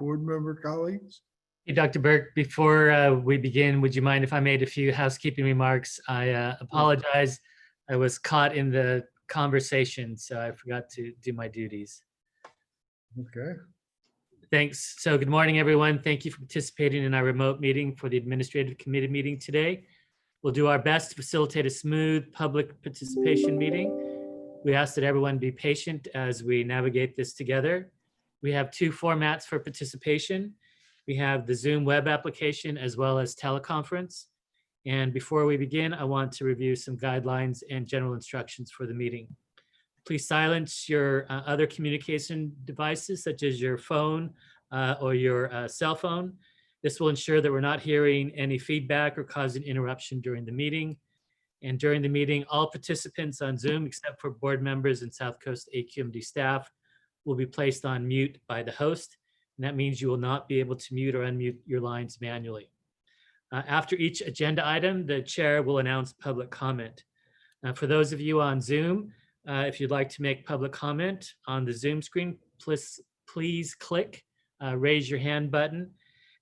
board member colleagues? Hey, Dr. Burke, before we begin, would you mind if I made a few housekeeping remarks? I apologize. I was caught in the conversation, so I forgot to do my duties. Okay. Thanks. So good morning, everyone. Thank you for participating in our remote meeting for the Administrative Committee meeting today. We'll do our best to facilitate a smooth public participation meeting. We ask that everyone be patient as we navigate this together. We have two formats for participation. We have the Zoom web application as well as teleconference. And before we begin, I want to review some guidelines and general instructions for the meeting. Please silence your other communication devices, such as your phone or your cell phone. This will ensure that we're not hearing any feedback or causing interruption during the meeting. And during the meeting, all participants on Zoom, except for board members and South Coast AQMD staff, will be placed on mute by the host. And that means you will not be able to mute or unmute your lines manually. After each agenda item, the chair will announce public comment. For those of you on Zoom, if you'd like to make public comment on the Zoom screen, please click raise your hand button,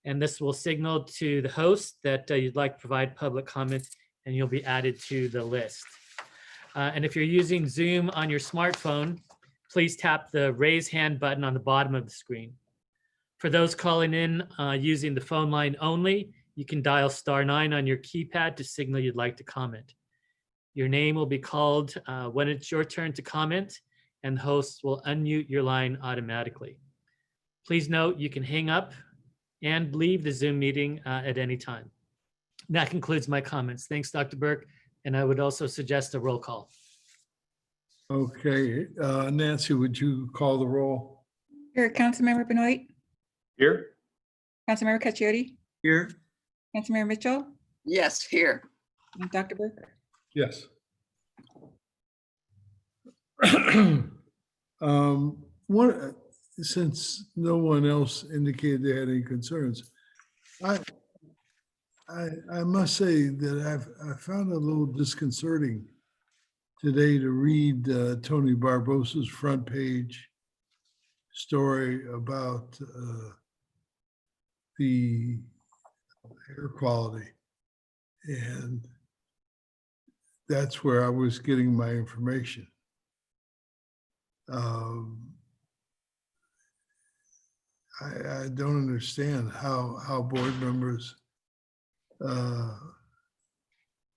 and this will signal to the host that you'd like to provide public comment, and you'll be added to the list. And if you're using Zoom on your smartphone, please tap the raise hand button on the bottom of the screen. For those calling in using the phone line only, you can dial *9 on your keypad to signal you'd like to comment. Your name will be called when it's your turn to comment, and the host will unmute your line automatically. Please note you can hang up and leave the Zoom meeting at any time. That concludes my comments. Thanks, Dr. Burke. And I would also suggest a roll call. Okay, Nancy, would you call the roll? Here, Councilmember Benoit, Here. Councilmember Caccioti, Here. Councilmember Mitchell, Yes, here. and Dr. Burke. Yes. Since no one else indicated they had any concerns, I must say that I found it a little disconcerting today to read Tony Barbossa's front page story about the air quality. And that's where I was getting my information. I don't understand how board members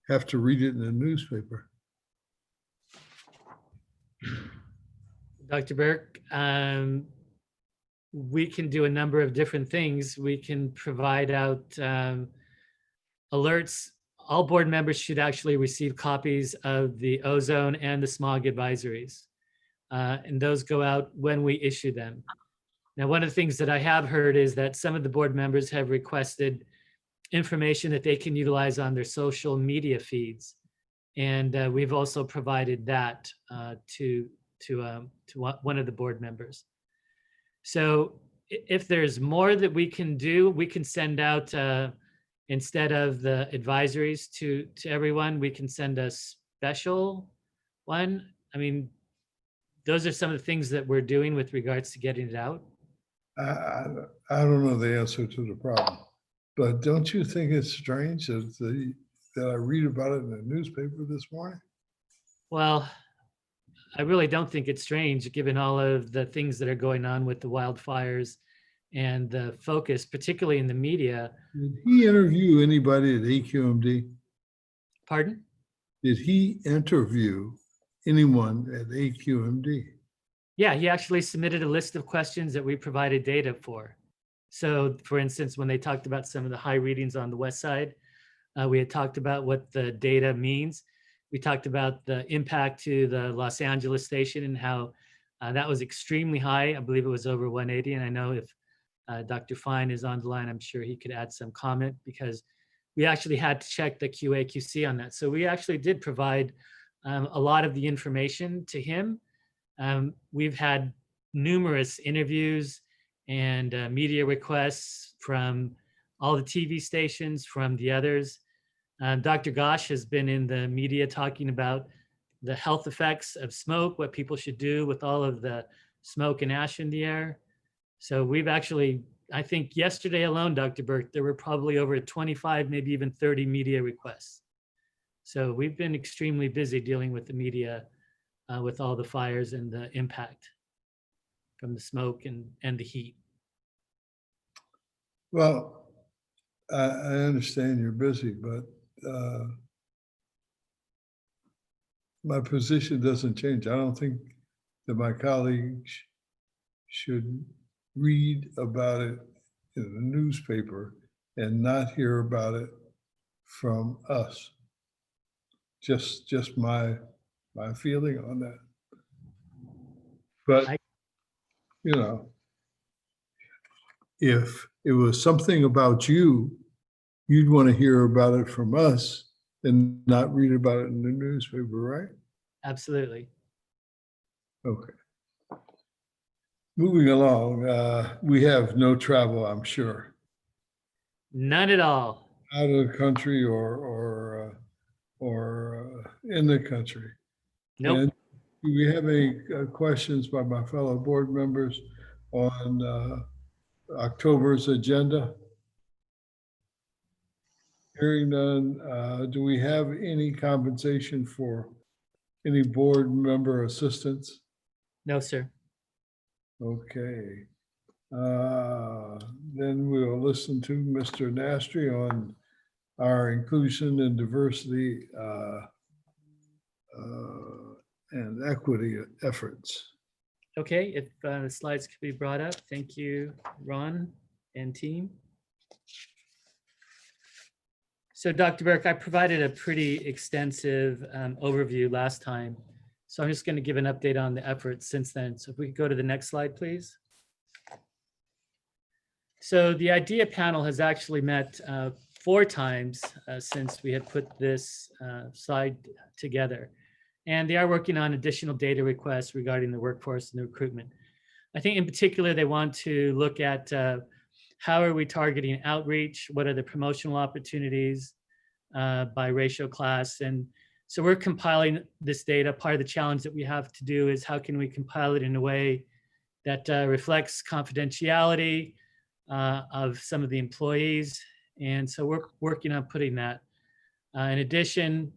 have to read it in the newspaper. Dr. Burke, we can do a number of different things. We can provide out alerts. All board members should actually receive copies of the ozone and the smog advisories. And those go out when we issue them. Now, one of the things that I have heard is that some of the board members have requested information that they can utilize on their social media feeds. And we've also provided that to one of the board members. So if there's more that we can do, we can send out, instead of the advisories to everyone, we can send a special one. I mean, those are some of the things that we're doing with regards to getting it out. I don't know the answer to the problem, but don't you think it's strange that I read about it in the newspaper this morning? Well, I really don't think it's strange, given all of the things that are going on with the wildfires and the focus, particularly in the media. Did he interview anybody at AQMD? Pardon? Did he interview anyone at AQMD? Yeah, he actually submitted a list of questions that we provided data for. So for instance, when they talked about some of the high readings on the west side, we had talked about what the data means. We talked about the impact to the Los Angeles station and how that was extremely high. I believe it was over 180. And I know if Dr. Fine is on the line, I'm sure he could add some comment, because we actually had to check the QA/QC on that. So we actually did provide a lot of the information to him. We've had numerous interviews and media requests from all the TV stations, from the others. Dr. Gosh has been in the media talking about the health effects of smoke, what people should do with all of the smoke and ash in the air. So we've actually I think yesterday alone, Dr. Burke, there were probably over 25, maybe even 30 media requests. So we've been extremely busy dealing with the media with all the fires and the impact from the smoke and the heat. Well, I understand you're busy, but my position doesn't change. I don't think that my colleagues should read about it in the newspaper and not hear about it from us. Just my feeling on that. But, I- you know, if it was something about you, you'd want to hear about it from us and not read about it in the newspaper, right? Absolutely. Okay. Moving along, we have no travel, I'm sure, None at all. out of the country or in the country. Nope. And do we have any questions by my fellow board members on October's agenda? Hearing none, do we have any compensation for any board member assistance? No, sir. Okay. Then we'll listen to Mr. Nastri on our inclusion and diversity and equity efforts. Okay, if the slides could be brought up. Thank you, Ron and team. So Dr. Burke, I provided a pretty extensive overview last time. So I'm just going to give an update on the efforts since then. So if we could go to the next slide, please. So the IDEA panel has actually met 4 times since we had put this slide together. And they are working on additional data requests regarding the workforce and the recruitment. I think in particular, they want to look at how are we targeting outreach? What are the promotional opportunities by ratio class? And so we're compiling this data. Part of the challenge that we have to do is how can we compile it in a way that reflects confidentiality of some of the employees. And so we're working on putting that. In addition,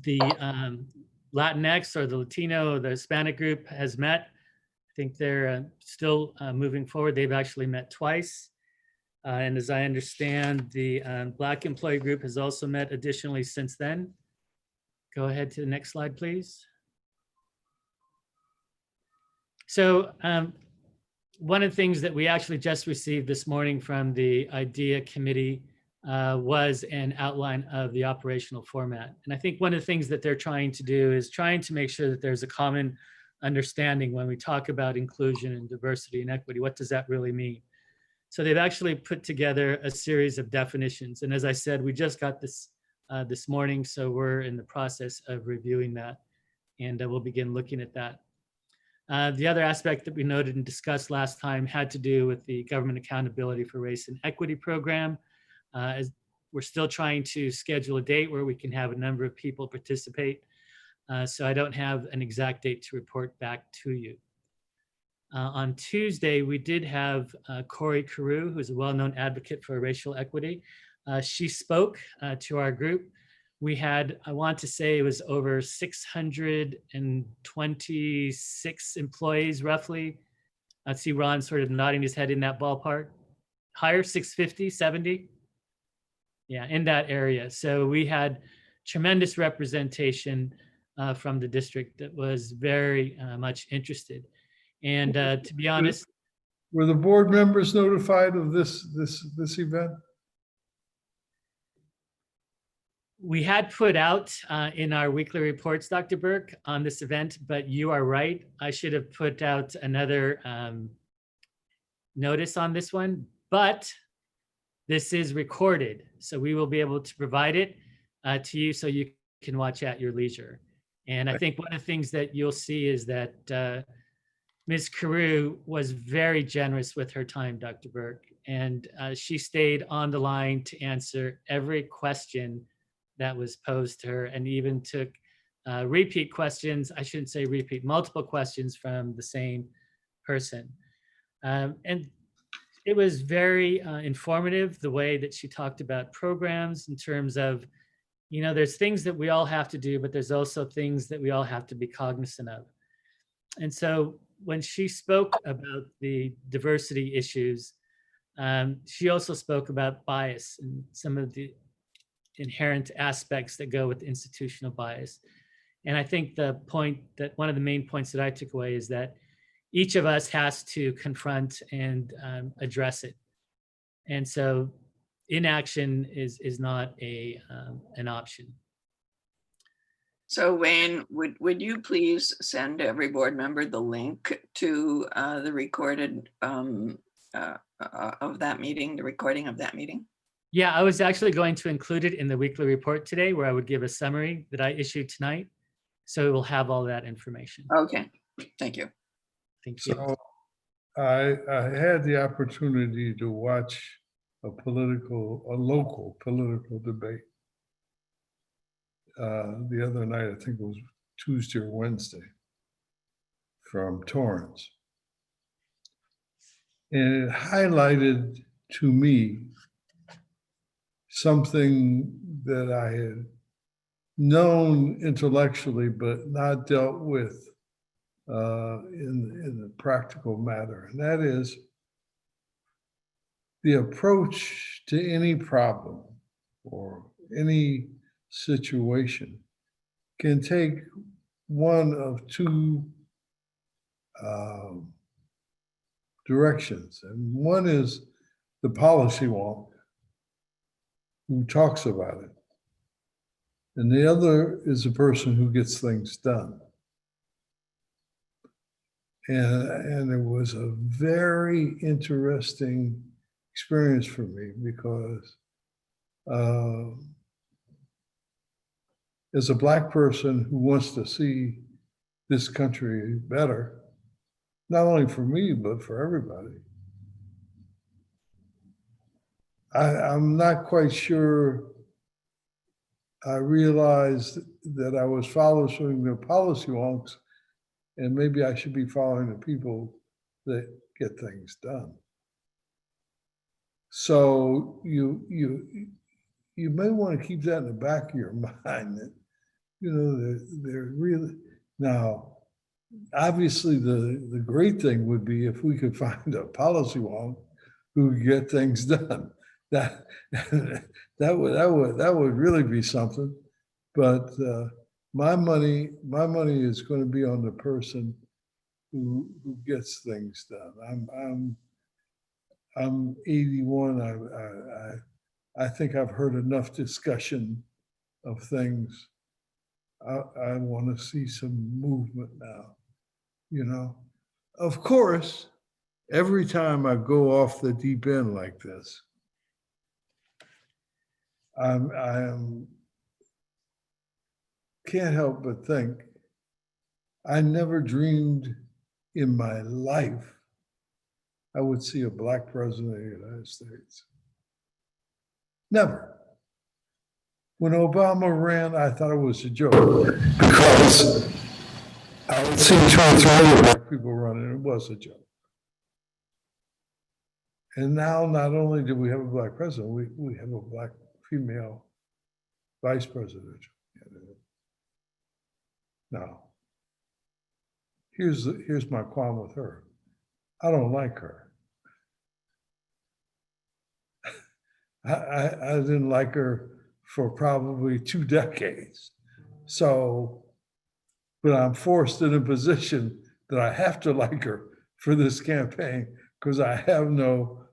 the Latinx or the Latino or the Hispanic group has met. I think they're still moving forward. They've actually met twice. And as I understand, the Black employee group has also met additionally since then. Go ahead to the next slide, please. So one of the things that we actually just received this morning from the IDEA committee was an outline of the operational format. And I think one of the things that they're trying to do is trying to make sure that there's a common understanding when we talk about inclusion and diversity and equity. What does that really mean? So they've actually put together a series of definitions. And as I said, we just got this this morning, so we're in the process of reviewing that, and we'll begin looking at that. The other aspect that we noted and discussed last time had to do with the Government Accountability for Race and Equity program. As we're still trying to schedule a date where we can have a number of people participate. So I don't have an exact date to report back to you. On Tuesday, we did have Corey Carew, who's a well-known advocate for racial equity. She spoke to our group. We had, I want to say it was over 626 employees roughly. I see Ron sort of nodding his head in that ballpark. Higher, 650, 70? Yeah, in that area. So we had tremendous representation from the district that was very much interested. And to be honest, were the board members notified of this event? We had put out in our weekly reports, Dr. Burke, on this event, but you are right. I should have put out another notice on this one, but this is recorded. So we will be able to provide it to you so you can watch at your leisure. And I think one of the things that you'll see is that Ms. Carew was very generous with her time, Dr. Burke, and she stayed on the line to answer every question that was posed to her, and even took repeat questions. I shouldn't say repeat, multiple questions from the same person. And It was very informative, the way that she talked about programs in terms of, there's things that we all have to do, but there's also things that we all have to be cognizant of. And so when she spoke about the diversity issues, she also spoke about bias and some of the inherent aspects that go with institutional bias. And I think one of the main points that I took away is that each of us has to confront and address it. And so inaction is not an option. So Wayne, would you please send every board member the link to the recorded of that meeting, the recording of that meeting? Yeah, I was actually going to include it in the weekly report today, where I would give a summary that I issued tonight. So we'll have all that information. Okay, thank you. Thank you. So I had the opportunity to watch a local political debate the other night. I think it was Tuesday or Wednesday, from Torrance. And it highlighted to me something that I had known intellectually, but not dealt with in the practical matter. And that is the approach to any problem or any situation can take one of two directions. And one is the policy wonk who talks about it. And the other is the person who gets things done. And it was a very interesting experience for me because as a Black person who wants to see this country better, not only for me, but for everybody, I'm not quite sure I realized that I was following the policy wonks, and maybe I should be following the people that get things done. So you may want to keep that in the back of your mind that, they're really, now, obviously the great thing would be if we could find a policy wonk who could get things done. That would really be something. But my money is going to be on the person who gets things done. I'm 81. I think I've heard enough discussion of things. I want to see some movement now. Of course, every time I go off the deep end like this, I can't help but think I never dreamed in my life I would see a Black president of the United States. Never. When Obama ran, I thought it was a joke because I would see 2 or 3 other Black people running. It was a joke. And now, not only do we have a Black president, we have a Black female vice presidential candidate. Now, here's my qualm with her. I don't like her. I didn't like her for probably 2 decades. So, but I'm forced in a position that I have to like her for this campaign because I have no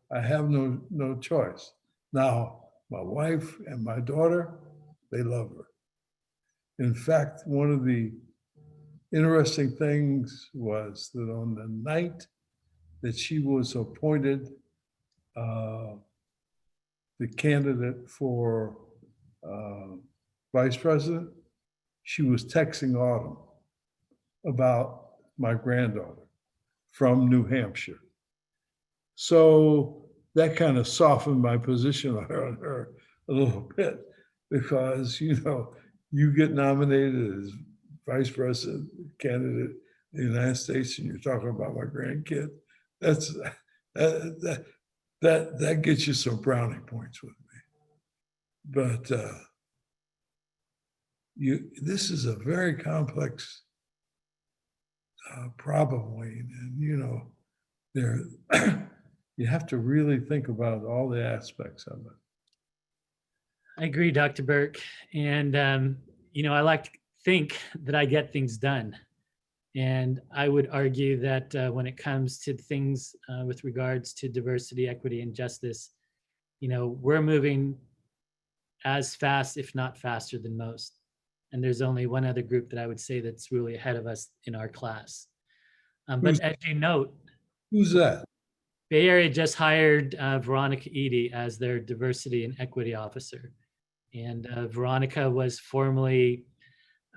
choice. Now, my wife and my daughter, they love her. In fact, one of the interesting things was that on the night that she was appointed the candidate for vice president, she was texting Autumn about my granddaughter from New Hampshire. So that kind of softened my position on her a little bit because, you get nominated as vice president candidate in the United States and you're talking about my grandkid. that gets you some brownie points with me. But this is a very complex problem, Wayne, and you know, there you have to really think about all the aspects of it. I agree, Dr. Burke. And, you know, I like to think that I get things done. And I would argue that when it comes to things with regards to diversity, equity, and justice, you know, we're moving as fast, if not faster than most. And there's only one other group that I would say that's really ahead of us in our class. But as you note, Who's that? Bay Area just hired Veronica Eady as their diversity and equity officer. And Veronica was formerly,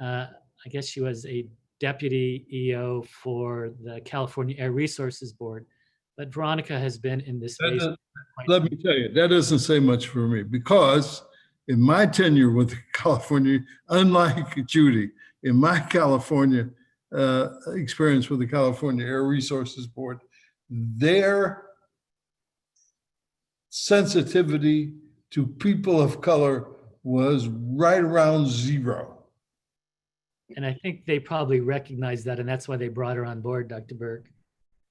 I guess she was a deputy EO for the California Air Resources Board. But Veronica has been in this space. Let me tell you, that doesn't say much for me, because in my tenure with California, unlike Judy, in my California experience with the California Air Resources Board, their sensitivity to people of color was right around zero. And I think they probably recognize that, and that's why they brought her on board, Dr. Burke.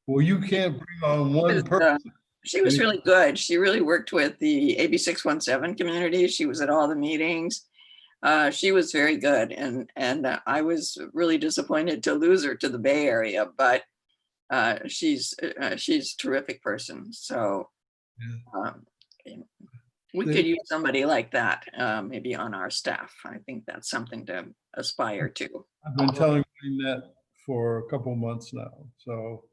Well, you can't bring on one person. She was really good. She really worked with the AB 617 community. She was at all the meetings. She was very good, and I was really disappointed to lose her to the Bay Area, but she's a terrific person. So we could use somebody like that maybe on our staff. I think that's something to aspire to. I've been telling Wayne that for a couple months now. So,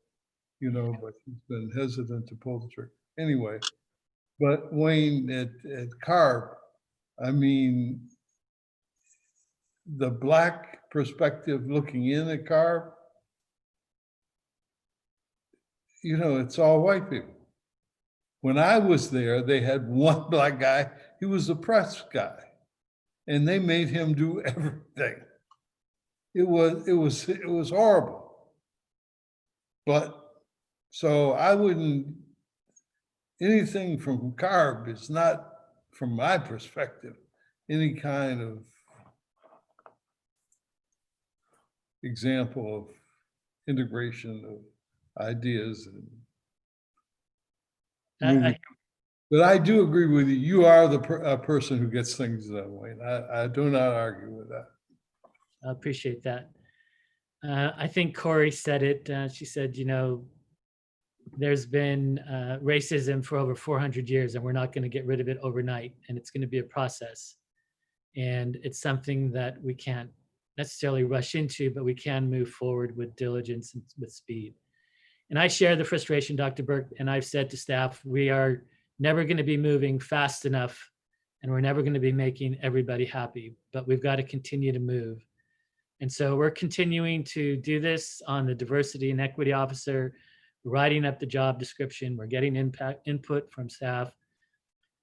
you know, but he's been hesitant to pull the trigger. Anyway, but Wayne, at CARB, I mean, the Black perspective looking in at CARB, you know, it's all white people. When I was there, they had one Black guy. He was the press guy, and they made him do everything. It was horrible. But so I wouldn't, anything from CARB is not, from my perspective, any kind of example of integration of ideas. But I do agree with you. You are the person who gets things done, Wayne. I do not argue with that. I appreciate that. I think Corey said it. She said, you know, there's been racism for over 400 years, and we're not going to get rid of it overnight. And it's going to be a process. And it's something that we can't necessarily rush into, but we can move forward with diligence and with speed. And I share the frustration, Dr. Burke, and I've said to staff, we are never going to be moving fast enough, and we're never going to be making everybody happy, but we've got to continue to move. And so we're continuing to do this on the diversity and equity officer, writing up the job description. We're getting input from staff.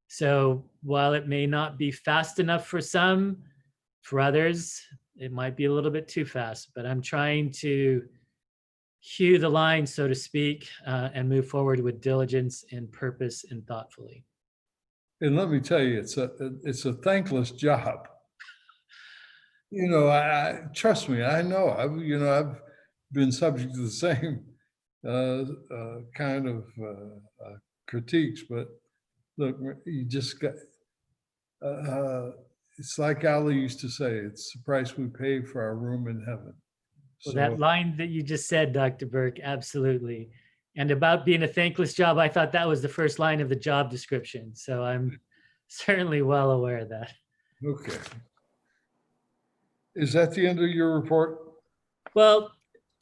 So while it may not be fast enough for some, for others, it might be a little bit too fast, but I'm trying to hew the line, so to speak, and move forward with diligence and purpose and thoughtfully. And let me tell you, it's a thankless job. You know, I trust me, I know. I've been subject to the same kind of critiques, but look, you just got. It's like Ali used to say, it's the price we pay for our room in heaven. Well, that line that you just said, Dr. Burke, absolutely. And about being a thankless job, I thought that was the first line of the job description. So I'm certainly well aware of that. Okay. Is that the end of your report? Well,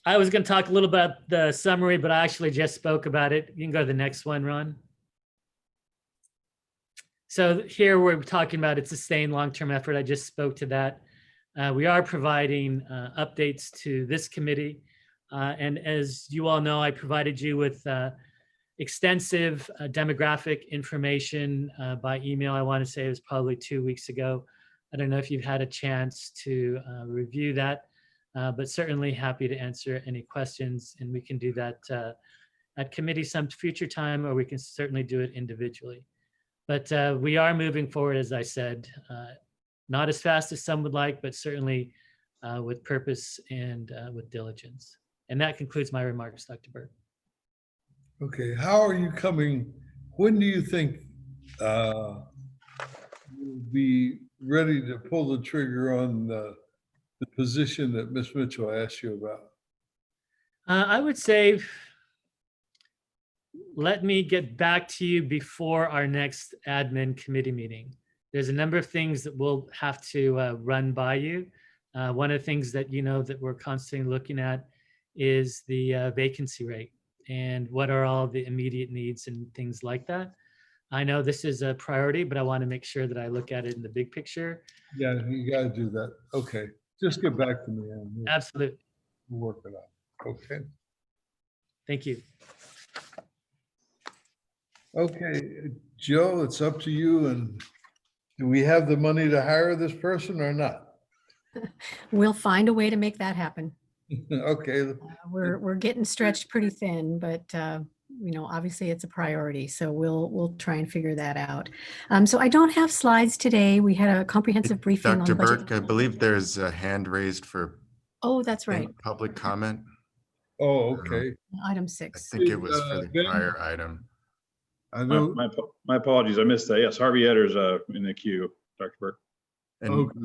I was going to talk a little about the summary, but I actually just spoke about it. You can go to the next one, Ron. So here we're talking about a sustained long-term effort. I just spoke to that. We are providing updates to this committee. And as you all know, I provided you with extensive demographic information by email. I want to say it was probably 2 weeks ago. I don't know if you've had a chance to review that, but certainly happy to answer any questions, and we can do that at committee some future time, or we can certainly do it individually. But we are moving forward, as I said, not as fast as some would like, but certainly with purpose and with diligence. And that concludes my remarks, Dr. Burke. Okay, how are you coming, when do you think you'll be ready to pull the trigger on the position that Ms. Mitchell asked you about? I would say, let me get back to you before our next admin committee meeting. There's a number of things that we'll have to run by you. One of the things that you know that we're constantly looking at is the vacancy rate and what are all the immediate needs and things like that. I know this is a priority, but I want to make sure that I look at it in the big picture. Yeah, you gotta do that. Okay, just get back to me and Absolutely. we'll work it out. Okay. Thank you. Okay, Joe, it's up to you. And do we have the money to hire this person or not? We'll find a way to make that happen. Okay, We're getting stretched pretty thin, but obviously it's a priority. So we'll try and figure that out. So I don't have slides today. We had a comprehensive briefing on Dr. budget. Burke, I believe there's a hand raised for Oh, that's right. public comment. oh, okay. Item I 6. think it was for the Ben? prior item. I know, My apologies, I missed that. Yes, Harvey Etter's in the queue, Dr. Burke. And Okay,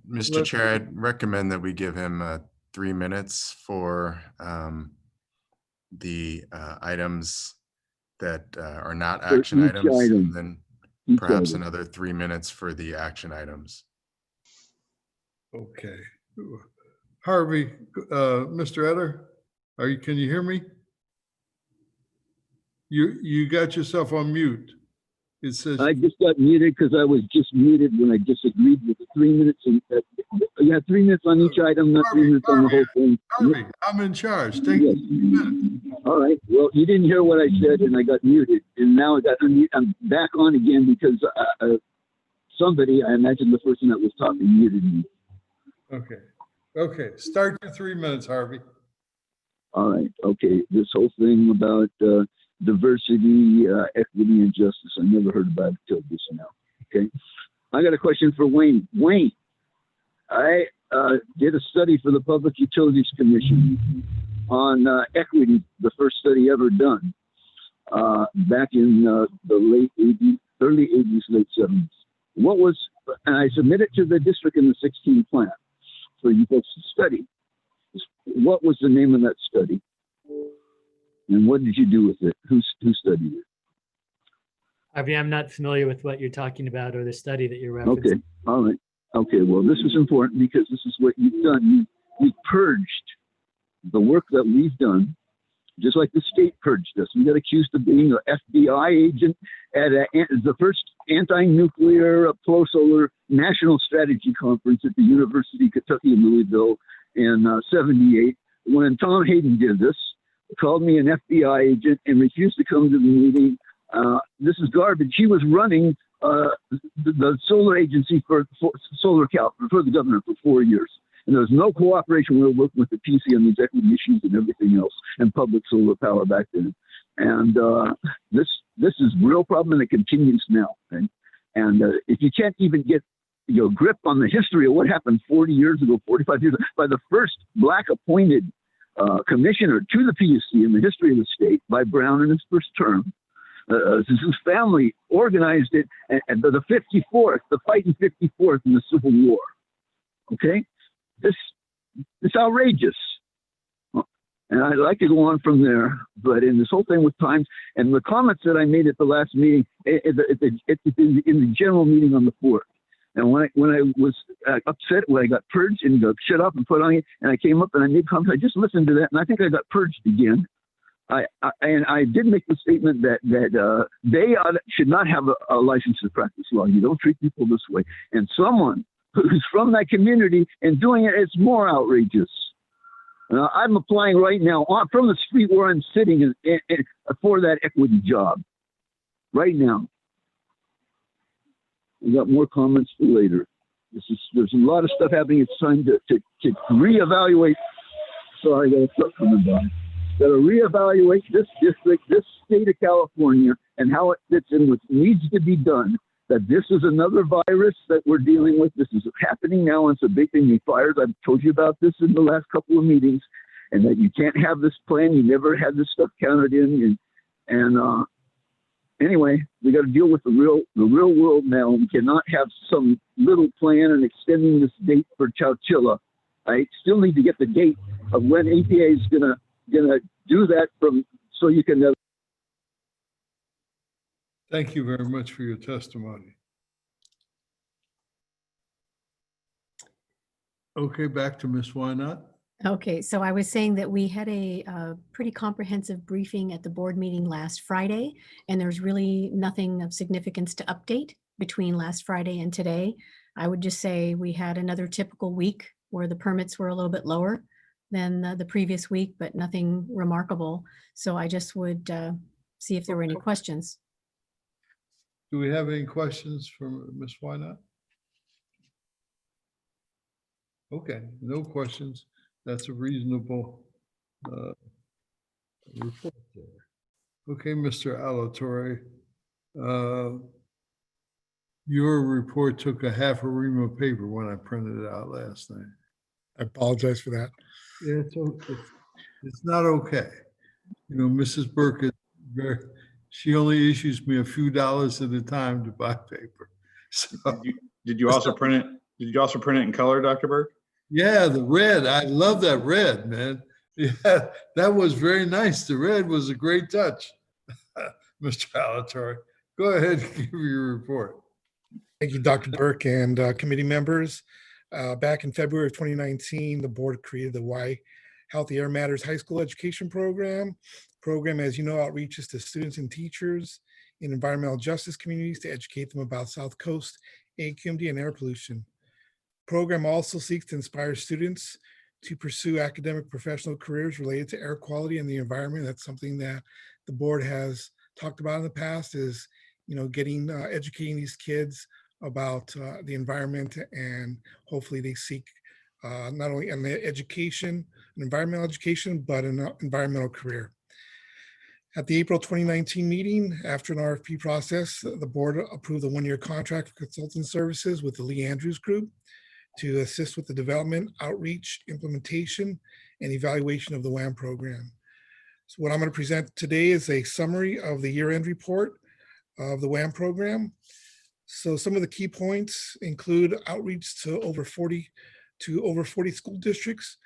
Mr. Chair, I'd recommend that we give him 3 minutes for the items that are not For action each items, item. and then Each perhaps item. another 3 minutes for the action items. okay. Harvey, Mr. Etter, can you hear me? You got yourself on mute. It says, I just got muted because I was just muted when I disagreed with the 3 minutes. And you have 3 minutes on each item, not 3 minutes on the whole thing. Harvey, I'm in charge. Take Yes. 3 minutes. All right. Well, you didn't hear what I said, and I got muted, and now I'm back on again because somebody, I imagine the person that was talking, muted me. Okay. Okay, start your 3 minutes, Harvey. All right. Okay. This whole thing about diversity, equity, and justice, I never heard about it till just now. Okay. I got a question for Wayne. Wayne, I did a study for the Public Utilities Commission on equity, the first study ever done back in the late 80s, early 80s, late 70s. And I submitted to the district in the 16 plan for you folks to study. What was the name of that study? And what did you do with it? Who studied it? Harvey, I'm not familiar with what you're talking about or the study that you're referencing. Okay, all right. Okay, well, this is important because this is what you've done. You've purged the work that we've done, just like the state purged us. We got accused of being an FBI agent at the first anti-nuclear pro-solar national strategy conference at the University of Kentucky in Louisville in '78. When Tom Hayden did this, called me an FBI agent and refused to come to the meeting. This is garbage. He was running the solar agency for SolarCal for the governor for 4 years. And there was no cooperation. We were working with the PC on these equity issues and everything else and public solar power back then. And this is a real problem, and it continues now. Okay? And if you can't even get grip on the history of what happened 40 years ago, 45 years ago, by the first black appointed commissioner to the PUC in the history of the state by Brown in his first term. His family organized it, and the 54th, the fighting 54th in the Civil War. Okay, it's outrageous, and I'd like to go on from there. But in this whole thing with times and the comments that I made at the last meeting, in the general meeting on the 4th. And when I was upset, when I got purged and got shut up and put on it, and I came up and I made comments, I just listened to that, and I think I got purged again. I did make the statement that they should not have a license to practice law. You don't treat people this way. And someone who's from that community and doing it, it's more outrageous. I'm applying right now from the street where I'm sitting for that equity job right now. We got more comments for later. There's a lot of stuff happening. It's time to reevaluate. Sorry, I got a truck coming by. that will reevaluate this district, this state of California, and how it fits in what needs to be done. That this is another virus that we're dealing with. This is happening now, and it's a big thing. The fires, I've told you about this in the last couple of meetings, and that you can't have this plan. You never had this stuff counted in. Anyway, we got to deal with the real world now. We cannot have some little plan and extending this date for Chowchilla. I still need to get the date of when APA is gonna do that so you can. Thank you very much for your testimony. Okay, back to Ms. Wynot. Okay, so I was saying that we had a pretty comprehensive briefing at the board meeting last Friday, and there's really nothing of significance to update between last Friday and today. I would just say we had another typical week where the permits were a little bit lower than the previous week, but nothing remarkable. So I just would see if there were any questions. Do we have any questions for Ms. Wynot? Okay, no questions. That's a reasonable report there. Okay, Mr. Alatorre, your report took a half a ream of paper when I printed it out last night. I apologize for that. Yeah, it's okay. It's not okay. You know, Mrs. Burke is very, she only issues me a few dollars at a time to buy paper. So, Did you also print it? Did you also print it in color, Dr. Burke? yeah, the red, I love that red, man. Yeah, that was very nice. The red was a great touch. Mr. Alatorre, go ahead and give your report. Thank you, Dr. Burke and committee members. Back in February of 2019, the board created the Why Healthy Air Matters High School Education Program. Program, as you know, outreaches to students and teachers in environmental justice communities to educate them about South Coast, AQMD, and air pollution. Program also seeks to inspire students to pursue academic professional careers related to air quality and the environment. That's something that the board has talked about in the past, is, you know, getting educating these kids about the environment, and hopefully they seek not only an education, an environmental education, but an environmental career. At the April 2019 meeting, after an RFP process, the board approved a one-year contract for consultant services with the Lee Andrews Group to assist with the development, outreach, implementation, and evaluation of the WAM program. So what I'm going to present today is a summary of the year-end report of the WAM program. So some of the key points include outreach to over 40 school districts,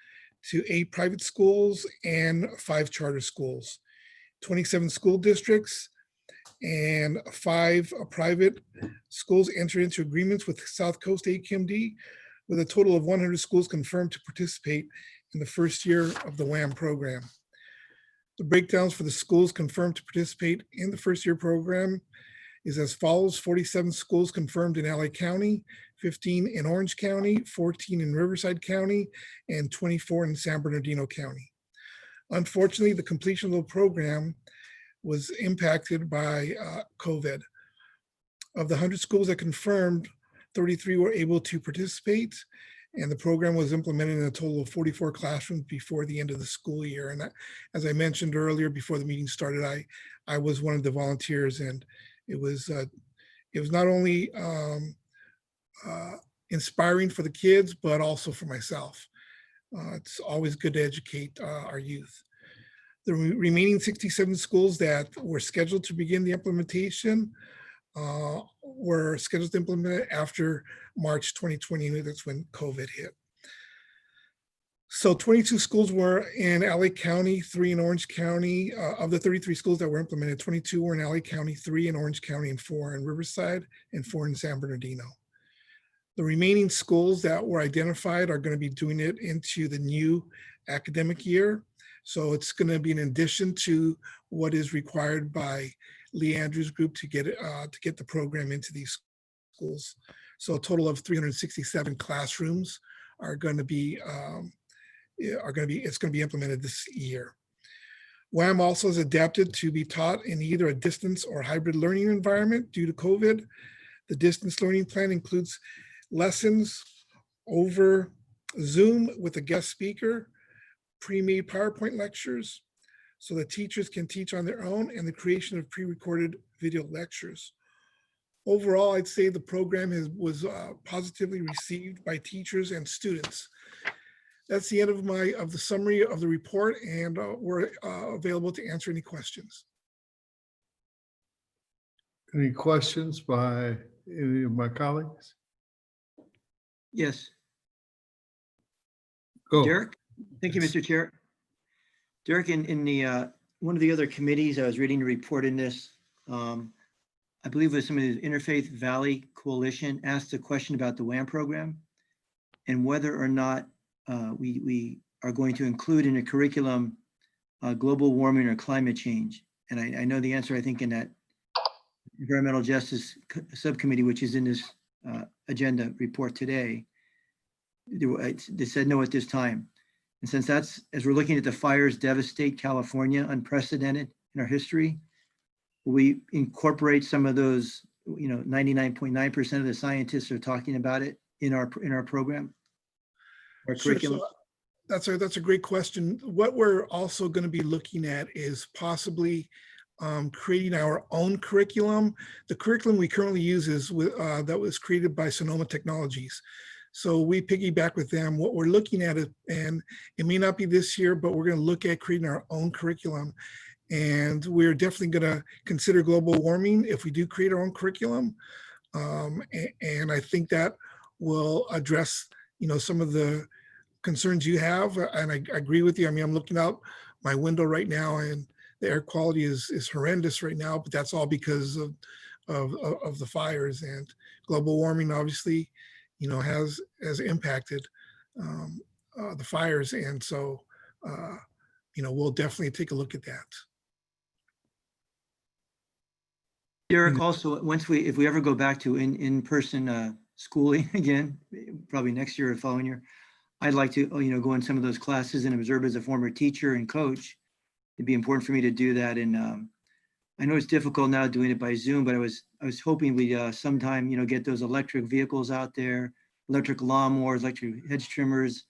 to 8 private schools and 5 charter schools, 27 school districts and 5 private schools entered into agreements with South Coast AQMD, with a total of 100 schools confirmed to participate in the first year of the WAM program. The breakdowns for the schools confirmed to participate in the first year program is as follows: 47 schools confirmed in LA County, 15 in Orange County, 14 in Riverside County, and 24 in San Bernardino County. Unfortunately, the completion of the program was impacted by COVID. Of the 100 schools that confirmed, 33 were able to participate, and the program was implemented in a total of 44 classrooms before the end of the school year. And as I mentioned earlier, before the meeting started, I was one of the volunteers, and it was not only inspiring for the kids, but also for myself. It's always good to educate our youth. The remaining 67 schools that were scheduled to begin the implementation were scheduled to implement it after March 2020. That's when COVID hit. So 22 schools were in LA County, 3 in Orange County. Of the 33 schools that were implemented, 22 were in LA County, 3 in Orange County, and 4 in Riverside, and 4 in San Bernardino. The remaining schools that were identified are going to be doing it into the new academic year. So it's going to be in addition to what is required by Lee Andrews Group to get the program into these schools. So a total of 367 classrooms are going to be implemented this year. WAM also is adapted to be taught in either a distance or hybrid learning environment due to COVID. The distance learning plan includes lessons over Zoom with a guest speaker, pre-made PowerPoint lectures, so that teachers can teach on their own, and the creation of pre-recorded video lectures. Overall, I'd say the program was positively received by teachers and students. That's the end of the summary of the report, and we're available to answer any questions. Any questions by any of my colleagues? Yes, Go. Derek. Thank you, Yes. Mr. Chair. Derek, in the one of the other committees, I was reading the report in this. I believe it was some of the Interfaith Valley Coalition asked a question about the WAM program and whether or not we are going to include in the curriculum global warming or climate change. And I know the answer, I think, in that Environmental Justice Subcommittee, which is in this agenda report today. They said no at this time. And since that's, as we're looking at the fires devastate California, unprecedented in our history, we incorporate some of those, 99.9% of the scientists are talking about it in our program, our Sure, curriculum. so that's a great question. What we're also going to be looking at is possibly creating our own curriculum. The curriculum we currently use is that was created by Sonoma Technologies. So we piggyback with them. What we're looking at is, and it may not be this year, but we're going to look at creating our own curriculum. And we're definitely going to consider global warming if we do create our own curriculum. And I think that will address, some of the concerns you have. And I agree with you. I mean, I'm looking out my window right now, and the air quality is horrendous right now, but that's all because of the fires, and global warming obviously, has impacted the fires. And so, we'll definitely take a look at that. Derek, also, if we ever go back to in-person schooling again, probably next year or following year, I'd like to, go in some of those classes and observe as a former teacher and coach. It'd be important for me to do that. And I know it's difficult now doing it by Zoom, but I was hoping we'd sometime, get those electric vehicles out there, electric lawnmowers, electric hedge trimmers,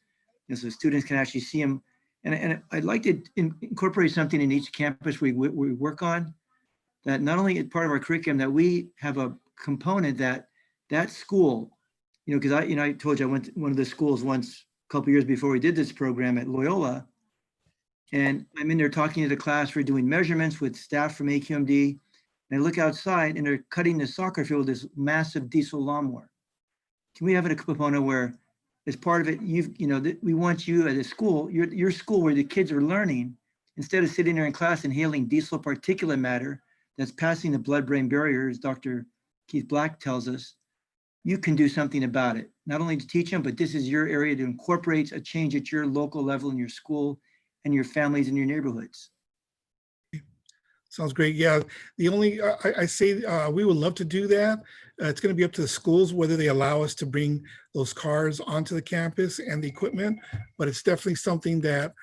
so students can actually see them. And I'd like to incorporate something in each campus we work on, that not only is part of our curriculum, that we have a component that school, because I told you I went to one of the schools once a couple years before we did this program at Loyola. And I'm in there talking to the class. We're doing measurements with staff from AQMD. And I look outside and they're cutting the soccer field with this massive diesel lawnmower. Can we have a component where, as part of it, we want you at a school, your school where the kids are learning, instead of sitting there in class inhaling diesel particulate matter that's passing the blood-brain barrier, as Dr. Keith Black tells us, you can do something about it. Not only to teach them, but this is your area to incorporate a change at your local level in your school and your families and your neighborhoods. Sounds great. Yeah, the only, I say we would love to do that. It's going to be up to the schools whether they allow us to bring those cars onto the campus and the equipment, but it's definitely something that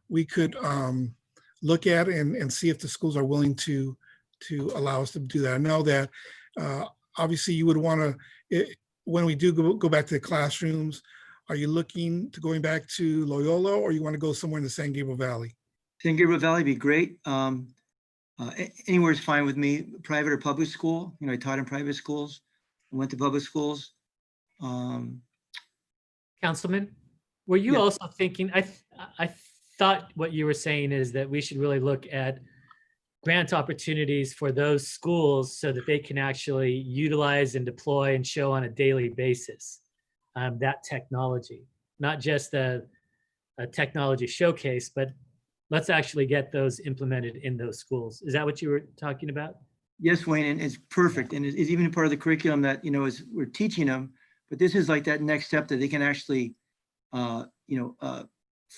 we could look at and see if the schools are willing to allow us to do that. I know that obviously you would want to, when we do go back to the classrooms, are you looking to going back to Loyola, or you want to go somewhere in the San Gabriel Valley? San Gabriel Valley would be great. Anywhere is fine with me, private or public school. I taught in private schools, I went to public schools. Councilman, were you Yeah. also thinking, I thought what you were saying is that we should really look at grant opportunities for those schools so that they can actually utilize and deploy and show on a daily basis that technology, not just a technology showcase, but let's actually get those implemented in those schools. Is that what you were talking about? Yes, Wayne, and it's perfect. And it's even part of the curriculum that, is we're teaching them, but this is like that next step that they can actually,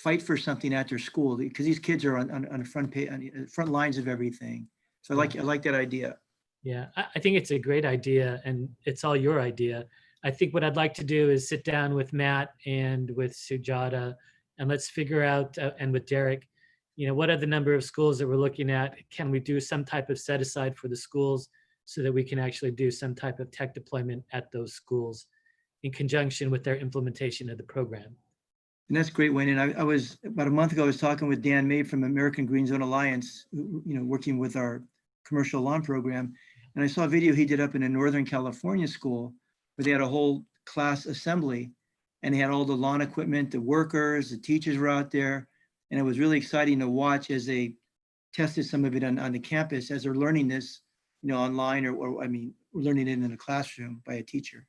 fight for something at their school, because these kids are on the front page, on the front lines of everything. So I like that idea. Yeah, I think it's a great idea, and it's all your idea. I think what I'd like to do is sit down with Matt and with Sujata, and let's figure out, and with Derek, what are the number of schools that we're looking at? Can we do some type of set aside for the schools so that we can actually do some type of tech deployment at those schools in conjunction with their implementation of the program? And that's great, Wayne. And I was, about a month ago, I was talking with Dan May from American Green Zone Alliance, working with our commercial lawn program. And I saw a video he did up in a Northern California school where they had a whole class assembly and they had all the lawn equipment, the workers, the teachers were out there. And it was really exciting to watch as they tested some of it on the campus as they're learning this, online or learning it in a classroom by a teacher.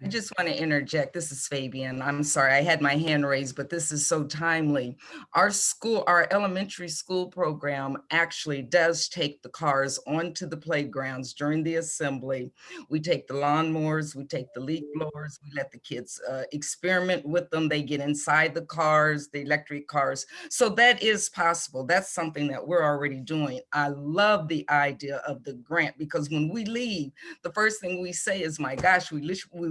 I just want to interject. This is Fabian. I'm sorry, I had my hand raised, but this is so timely. Our elementary school program actually does take the cars onto the playgrounds during the assembly. We take the lawnmowers, we take the leaf blowers, we let the kids experiment with them. They get inside the cars, the electric cars. So that is possible. That's something that we're already doing. I love the idea of the grant because when we leave, the first thing we say is, my gosh, we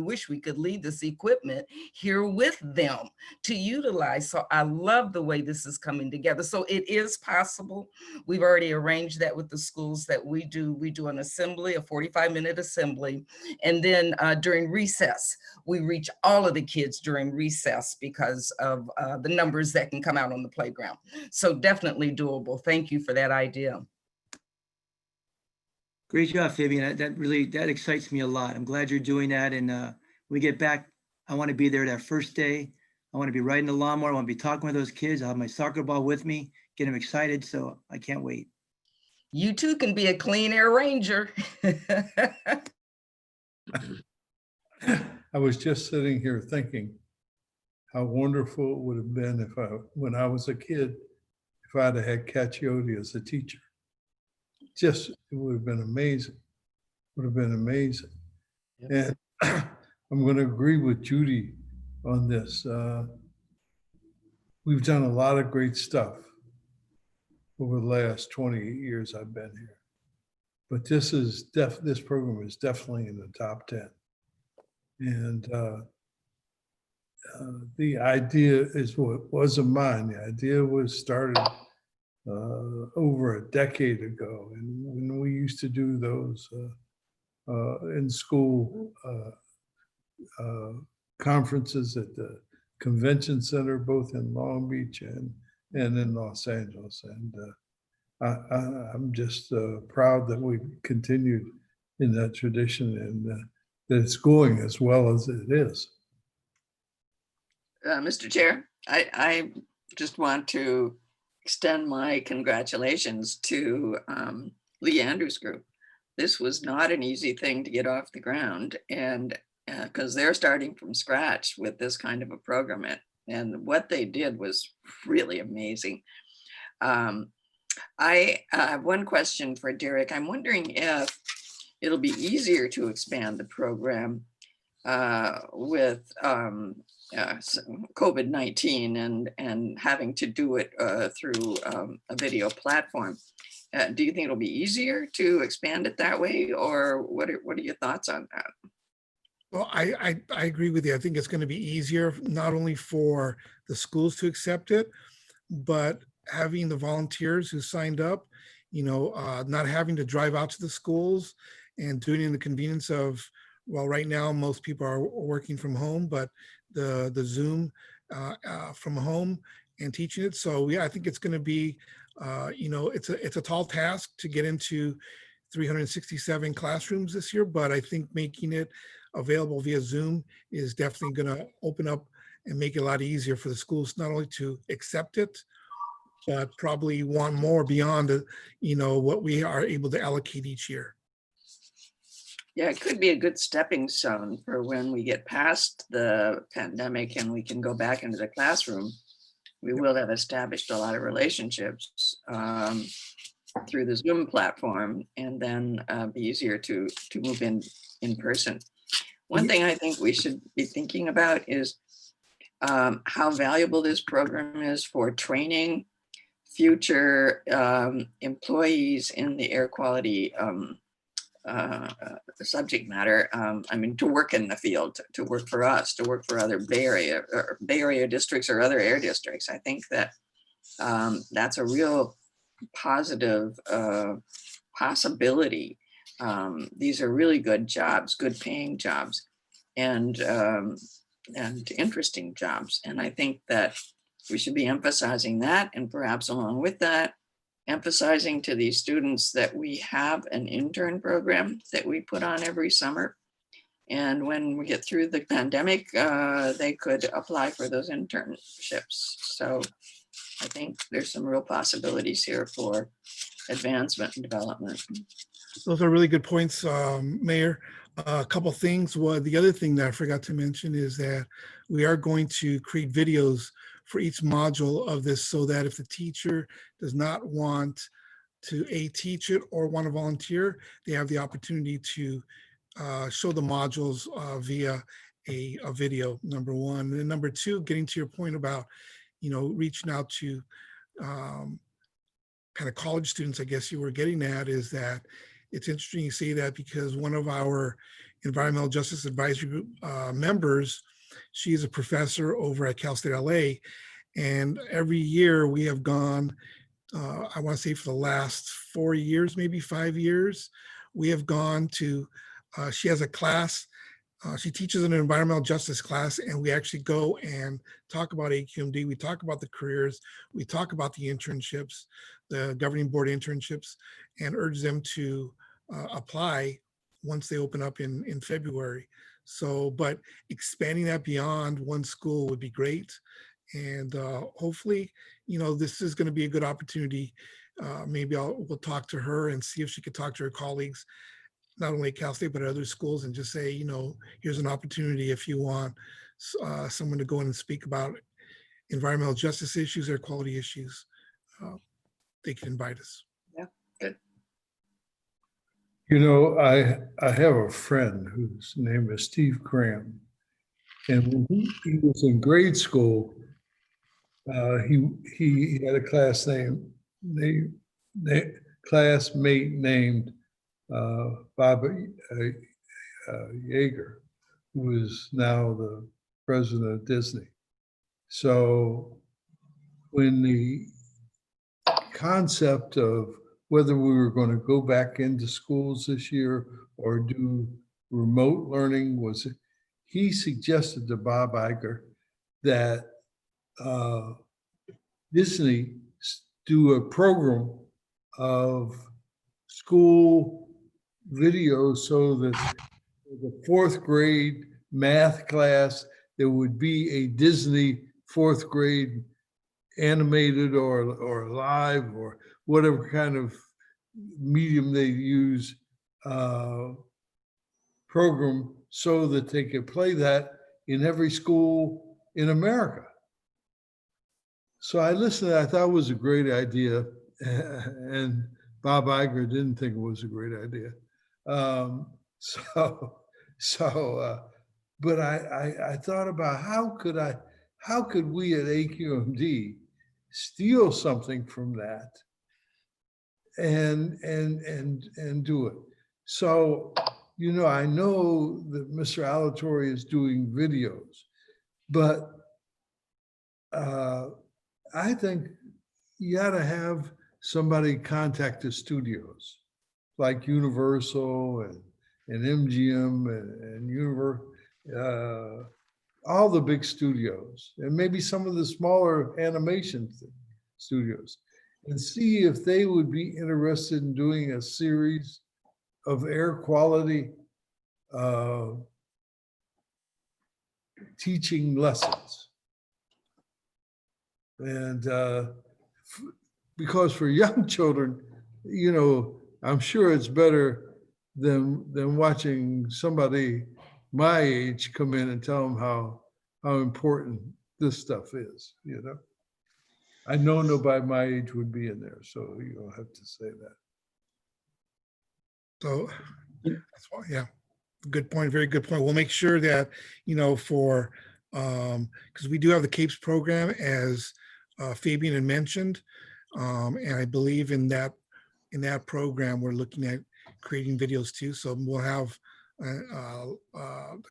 wish we could leave this equipment here with them to utilize. So I love the way this is coming together. So it is possible. We've already arranged that with the schools that we do an assembly, a 45-minute assembly. And then during recess, we reach all of the kids during recess because of the numbers that can come out on the playground. So definitely doable. Thank you for that idea. Great job, Fabian. That excites me a lot. I'm glad you're doing that. And when we get back, I want to be there that first day. I want to be riding the lawnmower. I want to be talking with those kids. I'll have my soccer ball with me, get them excited. So I can't wait. You too can be a clean air ranger. I was just sitting here thinking how wonderful it would have been when I was a kid, if I'd have had Caccioti as a teacher. It would have been amazing. Would have been amazing. Yep. And I'm going to agree with Judy on this. We've done a lot of great stuff over the last 28 years I've been here. But this program is definitely in the top 10. And the idea is what wasn't mine. The idea was started over a decade ago. And when we used to do those in school conferences at the convention center, both in Long Beach and in Los Angeles. And I'm just proud that we continued in that tradition and that it's going as well as it is. Mr. Chair, I just want to extend my congratulations to Lee Andrews Group. This was not an easy thing to get off the ground, and because they're starting from scratch with this kind of a program, and what they did was really amazing. I have one question for Derek. I'm wondering if it'll be easier to expand the program with COVID-19 and having to do it through a video platform. Do you think it'll be easier to expand it that way, or what are your thoughts on that? Well, I agree with you. I think it's going to be easier, not only for the schools to accept it, but having the volunteers who signed up, not having to drive out to the schools and doing it in the convenience of, well, right now, most people are working from home, but the Zoom from home and teaching it. So yeah, I think it's going to be, it's a tall task to get into 367 classrooms this year, but I think making it available via Zoom is definitely going to open up and make it a lot easier for the schools, not only to accept it, but probably want more beyond, what we are able to allocate each year. Yeah, it could be a good stepping stone for when we get past the pandemic and we can go back into the classroom. We will have established a lot of relationships through the Zoom platform, and then be easier to move in person. One thing I think we should be thinking about is how valuable this program is for training future employees in the air quality subject matter. To work in the field, to work for us, to work for other Bay Area districts or other air districts. I think that that's a real positive possibility. These are really good jobs, good paying jobs. And and interesting jobs. And I think that we should be emphasizing that, and perhaps along with that, emphasizing to these students that we have an intern program that we put on every summer. And when we get through the pandemic, they could apply for those internships. So I think there's some real possibilities here for advancement and development. Those are really good points, Mayor. A couple things. The other thing that I forgot to mention is that we are going to create videos for each module of this, so that if the teacher does not want to teach it or want to volunteer, they have the opportunity to show the modules via a video, number one. And then number two, getting to your point about, reaching out to kind of college students, I guess you were getting at, is that it's interesting you say that, because one of our environmental justice advisory group members, she is a professor over at Cal State LA, and every year we have gone, I want to say for the last 4 years, maybe 5 years, we have gone to, she has a class, she teaches an environmental justice class, and we actually go and talk about AQMD. We talk about the careers, we talk about the internships, the governing board internships, and urge them to apply once they open up in February. So, but expanding that beyond one school would be great. And hopefully, this is going to be a good opportunity. Maybe we'll talk to her and see if she could talk to her colleagues, not only at Cal State, but at other schools, and just say, here's an opportunity if you want someone to go in and speak about environmental justice issues or quality issues. They can invite us. Yeah, good. I have a friend whose name is Steve Cram. And when he was in grade school, he had a classmate named Bob Yeager, who is now the president of Disney. So when the concept of whether we were going to go back into schools this year or do remote learning he suggested to Bob Iger that Disney do a program of school videos, so that the 4th grade math class, there would be a Disney 4th grade animated or live or whatever kind of medium they use program, so that they could play that in every school in America. So I listened, I thought it was a great idea, and Bob Iger didn't think it was a great idea. But I thought about how could we at AQMD steal something from that and do it. So, I know that Mr. Alatorre is doing videos, but I think you got to have somebody contact the studios, like Universal and MGM and all the big studios, and maybe some of the smaller animation studios, and see if they would be interested in doing a series of air quality teaching lessons. And because for young children, I'm sure it's better than watching somebody my age come in and tell them how important this stuff is, I know nobody my age would be in there, so you don't have to say that. So that's why, yeah, good point, very good point. We'll make sure that, for, because we do have the CAPES program, as Fabian had mentioned, and I believe in that program, we're looking at creating videos too. So we'll have the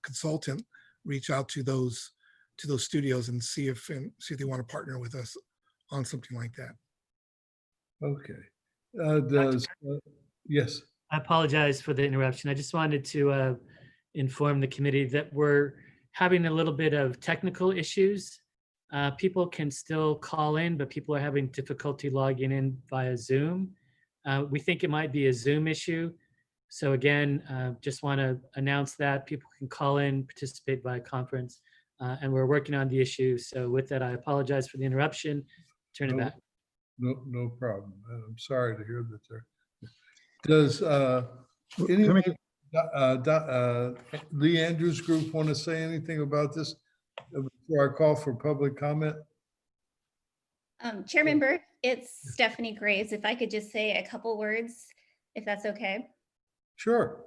consultant reach out to those studios and see if they want to partner with us on something like that. Okay. Yes. I apologize for the interruption. I just wanted to inform the committee that we're having a little bit of technical issues. People can still call in, but people are having difficulty logging in via Zoom. We think it might be a Zoom issue. So again, just want to announce that people can call in, participate by conference, and we're working on the issue. So with that, I apologize for the interruption. Turn it back. No problem. I'm sorry to hear that there. Does anyone, Lee Andrews Group want to say anything about this before I call for public comment? Chairman Burke, it's Stephanie Graves. If I could just say a couple words, if that's okay. Sure.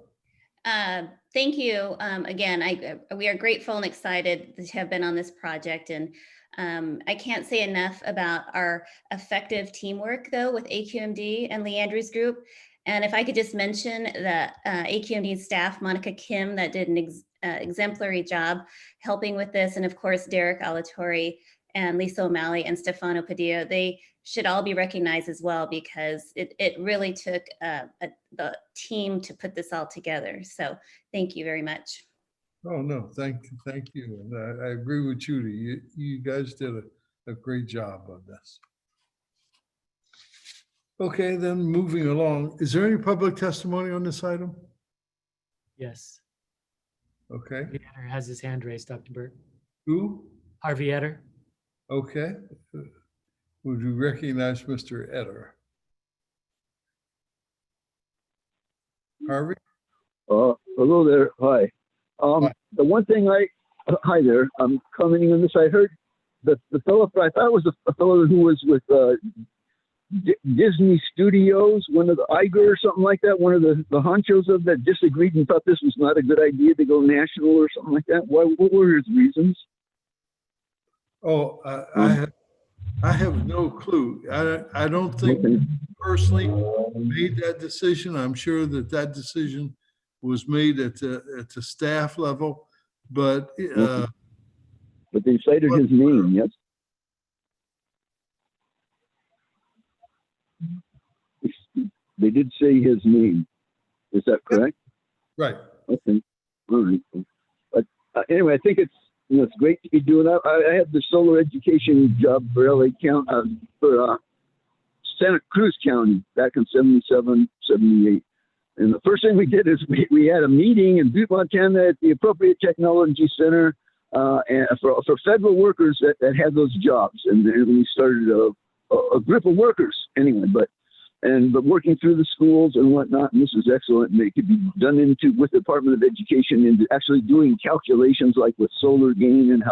Thank you. Again, we are grateful and excited to have been on this project. And I can't say enough about our effective teamwork, though, with AQMD and Lee Andrews Group. And if I could just mention that AQMD staff, Monica Kim, that did an exemplary job helping with this. And of course, Derek Alatorre and Lisa O'Malley and Stefano Padillo, they should all be recognized as well, because it really took the team to put this all together. So thank you very much. Oh, no, thank you. And I agree with Judy. You guys did a great job on this. Okay, then moving along. Is there any public testimony on this item? Yes. Okay. Harvey Etter has his hand raised, Dr. Burke. Who? Harvey Etter. Okay. Would you recognize Mr. Etter? Harvey? Hello there. Hi. The one thing hi there. I'm commenting on this. I heard the fellow, I thought it was a fellow who was with Disney Studios, one of the Iger or something like that, one of the honchos of that disagreed and thought this was not a good idea to go national or something like that. What were his reasons? Oh, I have no clue. I don't think personally made that decision. I'm sure that decision was made at the staff level, but they cited his name, yes. They did say his name. Is that correct? Right. Okay. All right. But anyway, I think it's great to be doing. I had the solar education job for LA County, for Santa Cruz County back in 77, 78. And the first thing we did is we had a meeting in Butte, Montana at the Appropriate Technology Center and for federal workers that had those jobs. And then we started a group of workers anyway, but working through the schools and whatnot, and this is excellent. And it could be done with the Department of Education into actually doing calculations like with solar gain and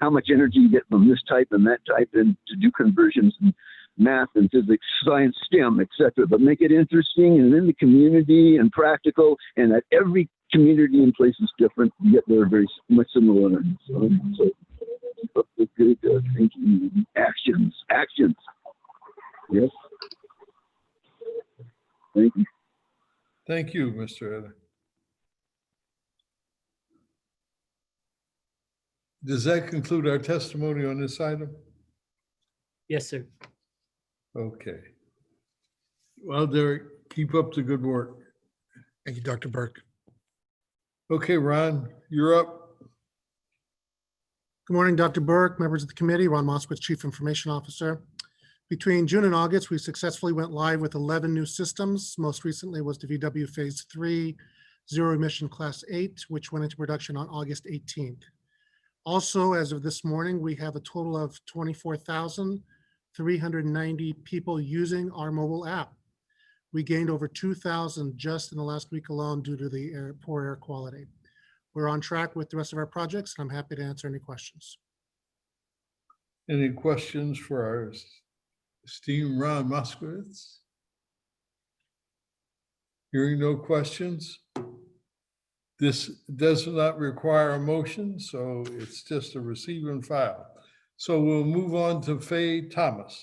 how much energy you get from this type and that type, and to do conversions and math and physics, science, STEM, etc. But make it interesting and in the community and practical, and that every community and place is different, yet they're very much similar. So good thinking, actions. Yes. Thank you. thank you, Mr. Etter. Does that conclude our testimony on this item? Yes, sir. Okay. Well, Derek, keep up the good work. Thank you, Dr. Burke. Okay, Ron, you're up. Good morning, Dr. Burke, members of the committee. Ron Moskowitz, Chief Information Officer. Between June and August, we successfully went live with 11 new systems. Most recently was the VW Phase 3 Zero Emission Class 8, which went into production on August 18th. Also, as of this morning, we have a total of 24,390 people using our mobile app. We gained over 2,000 just in the last week alone due to the poor air quality. We're on track with the rest of our projects, and I'm happy to answer any questions. Any questions for our esteemed Ron Moskowitz? Hearing no questions. This does not require a motion, so it's just a receive and file. So we'll move on to Faye Thomas.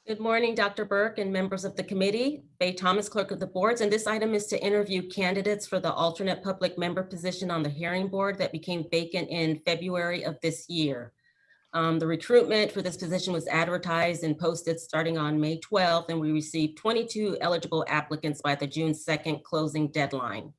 Good morning, Dr. Burke and members of the committee. Faye Thomas, Clerk of the Boards, and this item is to interview candidates for the alternate public member position on the hearing board that became vacant in February of this year. The recruitment for this position was advertised and posted starting on May 12th, and we received 22 eligible applicants by the June 2nd closing deadline.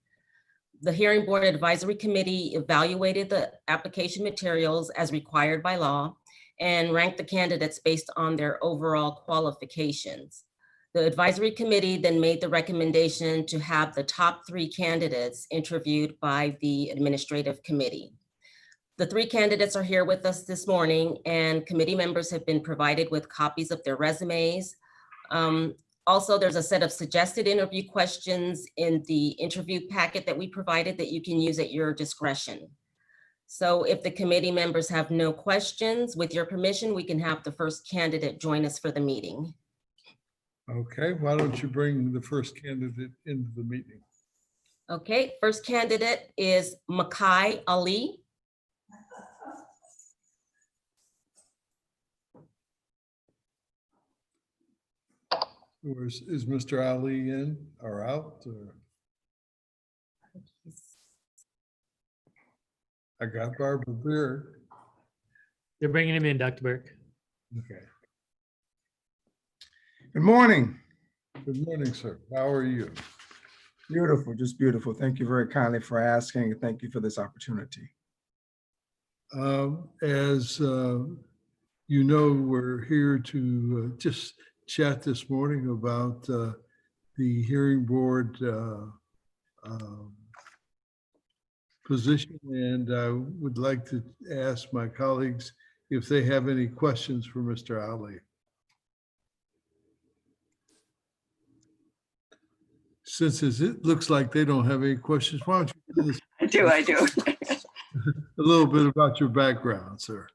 The Hearing Board Advisory Committee evaluated the application materials as required by law and ranked the candidates based on their overall qualifications. The advisory committee then made the recommendation to have the top 3 candidates interviewed by the administrative committee. The 3 candidates are here with us this morning, and committee members have been provided with copies of their resumes. Also, there's a set of suggested interview questions in the interview packet that we provided that you can use at your discretion. So if the committee members have no questions, with your permission, we can have the first candidate join us for the meeting. Okay, why don't you bring the first candidate into the meeting? Okay, first candidate is Makai Ali. Is Mr. Ali in or out? Or? I got Barbara Beer. They're bringing him in, Dr. Burke. Okay. Good morning. Good morning, sir. How are you? Beautiful, just beautiful. Thank you very kindly for asking, and thank you for this opportunity. As you know, we're here to just chat this morning about the hearing board position, and I would like to ask my colleagues if they have any questions for Mr. Ali. Since it looks like they don't have any questions, why don't you tell us I do. a little bit about your background, sir?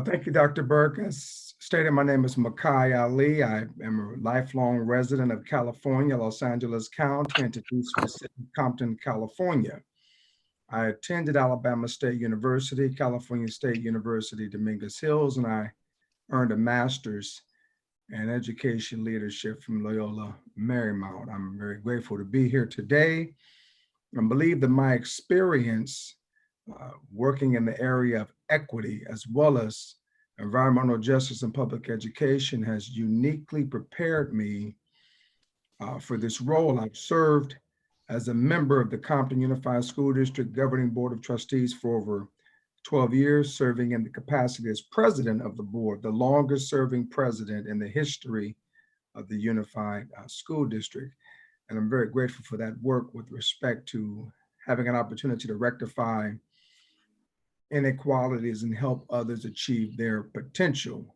Thank you, Dr. Burke. As stated, my name is Makai Ali. I am a lifelong resident of California, Los Angeles County, and to be specific, Compton, California. I attended Alabama State University, California State University, Dominguez Hills, and I earned a master's in education leadership from Loyola Marymount. I'm very grateful to be here today and believe that my experience working in the area of equity as well as environmental justice and public education has uniquely prepared me for this role. I've served as a member of the Compton Unified School District Governing Board of Trustees for over 12 years, serving in the capacity as president of the board, the longest serving president in the history of the Unified School District. And I'm very grateful for that work with respect to having an opportunity to rectify inequalities and help others achieve their potential.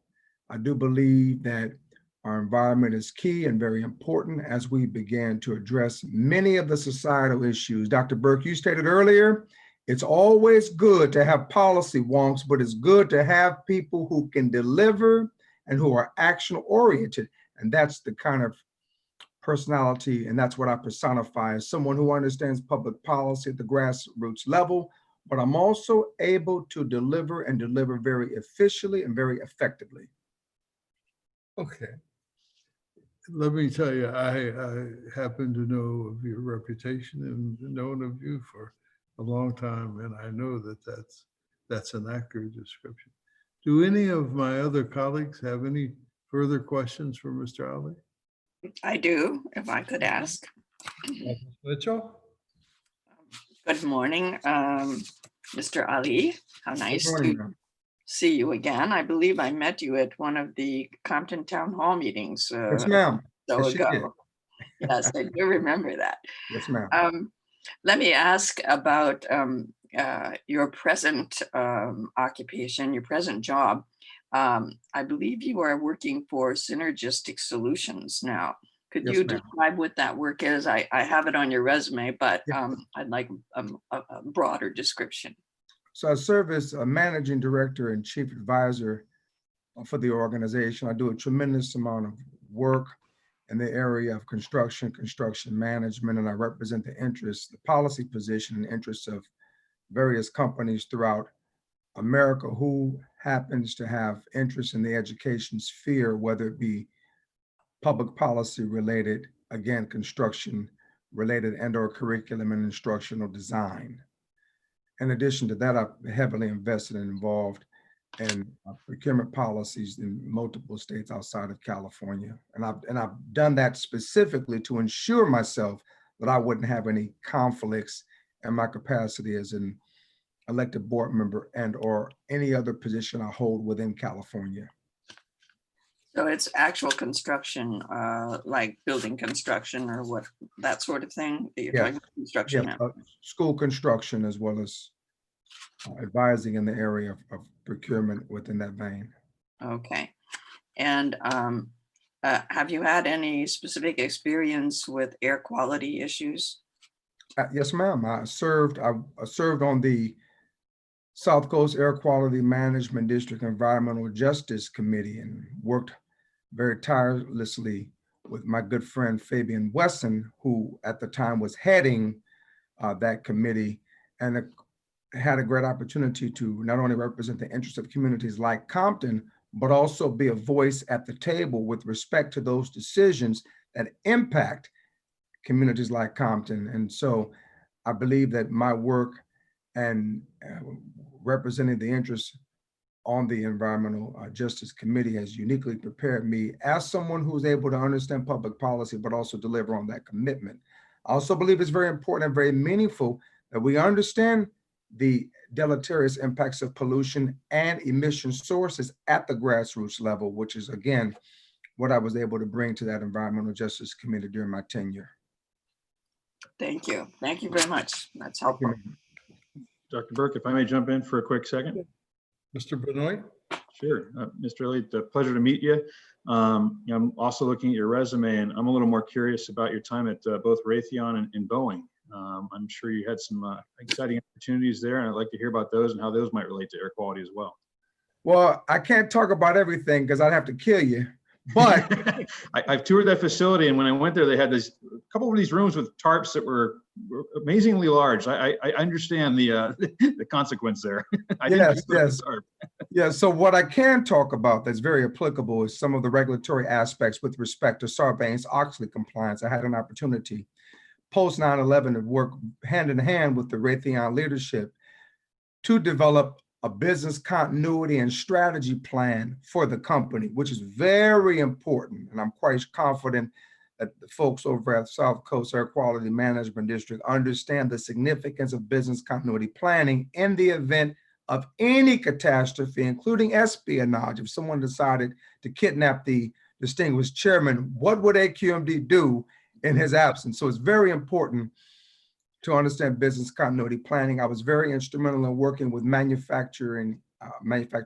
I do believe that our environment is key and very important as we begin to address many of the societal issues. Dr. Burke, you stated earlier, it's always good to have policy wonks, but it's good to have people who can deliver and who are action oriented. And that's the kind of personality, and that's what I personify as someone who understands public policy at the grassroots level, but I'm also able to deliver and deliver very efficiently and very effectively. Okay. Let me tell you, I happen to know of your reputation and known of you for a long time, and I know that that's an accurate description. Do any of my other colleagues have any further questions for Mr. Ali? I do, if I could ask. Mitchell? Good morning, Mr. Ali. How nice to see you again. I believe I met you at one of the Compton Town Hall meetings Yes, ma'am. so ago. Yes, I do remember that. Yes, ma'am. Let me ask about your present occupation, your present job. I believe you are working for Synergistic Solutions now. Could you describe what that work is? I have it on your resume, but I'd like a broader description. So I serve as a managing director and chief advisor for the organization. I do a tremendous amount of work in the area of construction management, and I represent the interests, the policy position and interests of various companies throughout America who happens to have interest in the education sphere, whether it be public policy related, again, construction related, and or curriculum and instructional design. In addition to that, I've heavily invested and involved in procurement policies in multiple states outside of California. And I've done that specifically to ensure myself that I wouldn't have any conflicts in my capacity as an elected board member and or any other position I hold within California. So it's actual construction, like building construction or what, that sort of thing that you're Yeah. talking about, construction Yeah, now? school construction as well as advising in the area of procurement within that vein. Okay. And have you had any specific experience with air quality issues? Yes, ma'am. I served on the South Coast Air Quality Management District Environmental Justice Committee and worked very tirelessly with my good friend Fabian Wesson, who at the time was heading that committee, and had a great opportunity to not only represent the interests of communities like Compton, but also be a voice at the table with respect to those decisions that impact communities like Compton. And so I believe that my work and representing the interests on the Environmental Justice Committee has uniquely prepared me as someone who's able to understand public policy, but also deliver on that commitment. I also believe it's very important and very meaningful that we understand the deleterious impacts of pollution and emission sources at the grassroots level, which is, again, what I was able to bring to that Environmental Justice Committee during my tenure. Thank you. Thank you very much. That's helpful. Dr. Burke, if I may jump in for a quick second. Mr. Benoit? Sure. Mr. Elliott, pleasure to meet you. I'm also looking at your resume, and I'm a little more curious about your time at both Raytheon and Boeing. I'm sure you had some exciting opportunities there, and I'd like to hear about those and how those might relate to air quality as well. Well, I can't talk about everything because I'd have to kill you. But I've toured that facility, and when I went there, they had a couple of these rooms with tarps that were amazingly large. I understand the consequence there. Yes. So what I can talk about that's very applicable is some of the regulatory aspects with respect to Sarbanes-Oxley compliance. I had an opportunity post 9/11 to work hand in hand with the Raytheon leadership to develop a business continuity and strategy plan for the company, which is very important. And I'm quite confident that the folks over at South Coast Air Quality Management District understand the significance of business continuity planning in the event of any catastrophe, including espionage. If someone decided to kidnap the distinguished chairman, what would AQMD do in his absence? So it's very important to understand business continuity planning. I was very instrumental in working with manufacturing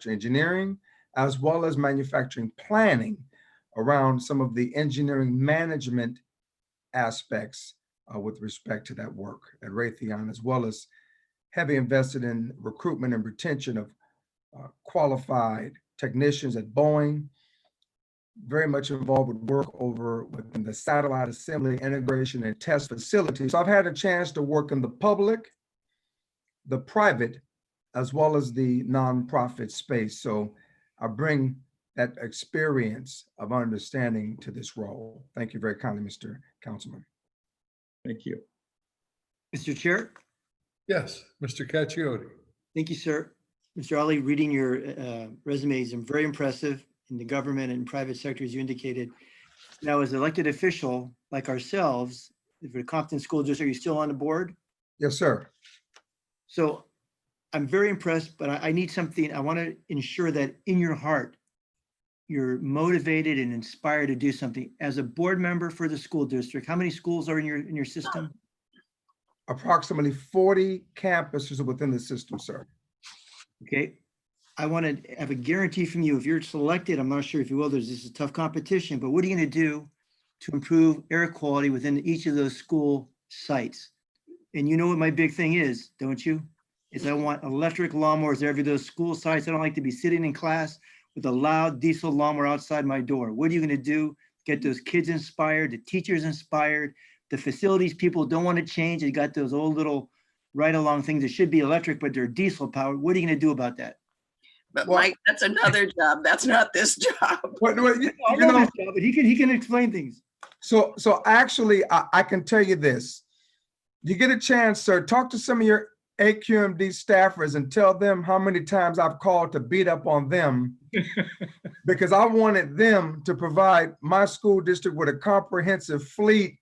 engineering, as well as manufacturing planning around some of the engineering management aspects with respect to that work at Raytheon, as well as heavy invested in recruitment and retention of qualified technicians at Boeing. Very much involved with work over within the satellite assembly, integration, and test facilities. So I've had a chance to work in the public, the private, as well as the nonprofit space. So I bring that experience of understanding to this role. Thank you very kindly, Mr. Councilman. Thank you. Mr. Chair. Yes, Mr. Caccioti. Thank you, sir. Mr. Ali, reading your resumes, I'm very impressive in the government and private sector, as you indicated. Now, as an elected official like ourselves, for the Compton School District, are you still on the board? Yes, sir. So I'm very impressed, but I need something. I want to ensure that in your heart, you're motivated and inspired to do something. As a board member for the school district, how many schools are in your system? Approximately 40 campuses within the system, sir. Okay. I want to have a guarantee from you. If you're selected, I'm not sure if you will, this is a tough competition, but what are you going to do to improve air quality within each of those school sites? And you know what my big thing is, don't you? Is I want electric lawnmowers at every those school sites. I don't like to be sitting in class with a loud diesel lawnmower outside my door. What are you going to do? Get those kids inspired, the teachers inspired, the facilities people don't want to change. They got those old little ride-along things that should be electric, but they're diesel powered. What are you going to do about that? But Mike, that's another job. That's not this job. I know this job, but he can explain things. So actually, I can tell you this. You get a chance, sir, talk to some of your AQMD staffers and tell them how many times I've called to beat up on them because I wanted them to provide my school district with a comprehensive fleet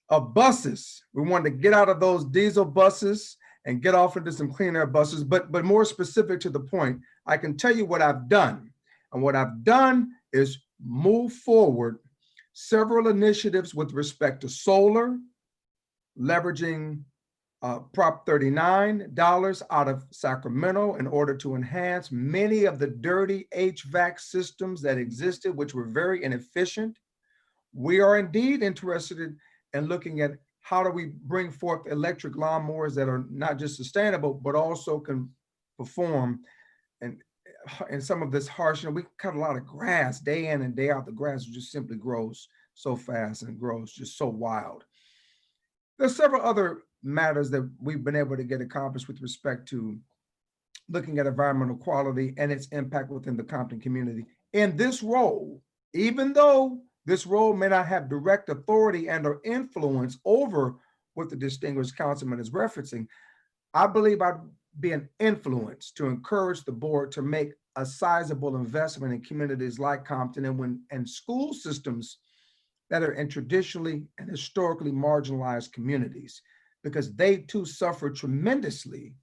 of buses. We wanted to get out of those diesel buses and get off into some clean air buses, but more specific to the point, I can tell you what I've done. And what I've done is move forward several initiatives with respect to solar, leveraging Prop 39 dollars out of Sacramento in order to enhance many of the dirty HVAC systems that existed, which were very inefficient. We are indeed interested in looking at how do we bring forth electric lawnmowers that are not just sustainable, but also can perform in some of this harsh, we cut a lot of grass day in and day out. The grass just simply grows so fast and grows just so wild. There's several other matters that we've been able to get accomplished with respect to looking at environmental quality and its impact within the Compton community. In this role, even though this role may not have direct authority and or influence over what the distinguished councilman is referencing, I believe I'd be an influence to encourage the board to make a sizable investment in communities like Compton and school systems that are in traditionally and historically marginalized communities, because they too suffer tremendously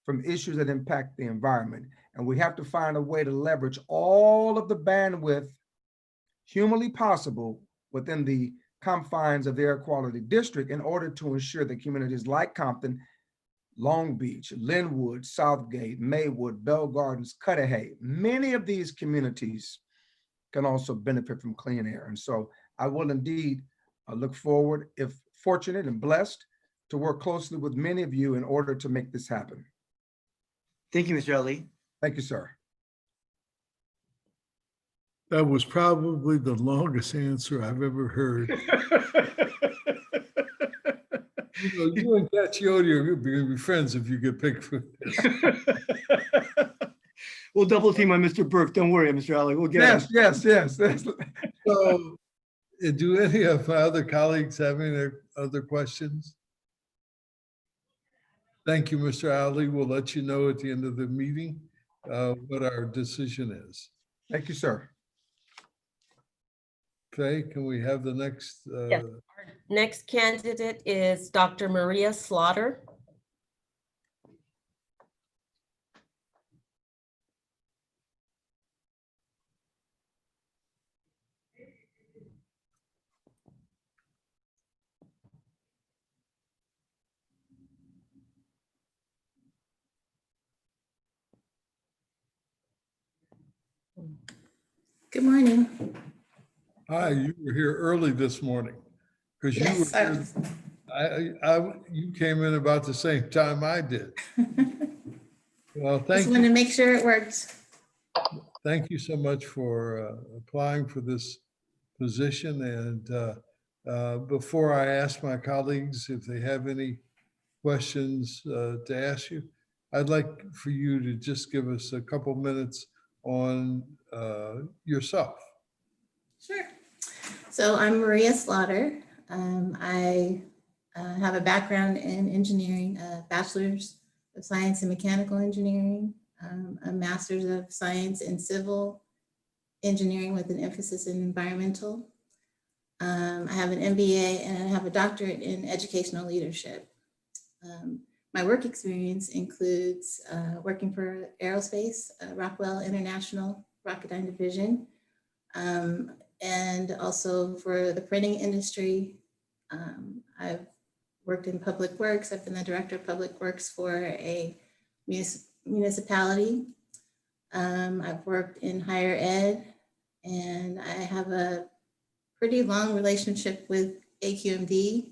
from issues that impact the environment. And we have to find a way to leverage all of the bandwidth humanly possible within the confines of the air quality district in order to ensure that communities like Compton, Long Beach, Linwood, Southgate, Maywood, Bell Gardens, Cudahy, many of these communities can also benefit from clean air. And so I will indeed look forward, if fortunate and blessed, to work closely with many of you in order to make this happen. Thank you, Mr. Ali. Thank you, sir. That was probably the longest answer I've ever heard. You and Caccioti are going to be friends if you get picked for this. We'll double team on Mr. Burke. Don't worry, Mr. Ali. We'll get him. Yes. So, do any of my other colleagues have any other questions? Thank you, Mr. Ali. We'll let you know at the end of the meeting what our decision is. Thank you, sir. Okay, can we have the next? Yes. Our next candidate is Dr. Maria Slaughter. Good morning. Hi, you were here early this morning because Yes, you came in about the same time I did. Well, just thank wanted you. to make sure it worked. Thank you so much for applying for this position. And before I ask my colleagues if they have any questions to ask you, I'd like for you to just give us a couple minutes on yourself. Sure. So I'm Maria Slaughter. I have a background in engineering, a bachelor's of science in mechanical engineering, a master's of science in civil engineering with an emphasis in environmental. I have an MBA and I have a doctorate in educational leadership. My work experience includes working for aerospace, Rockwell International Rocketdyne Division, and also for the printing industry. I've worked in public works. I've been the director of public works for a municipality. I've worked in higher ed, and I have a pretty long relationship with AQMD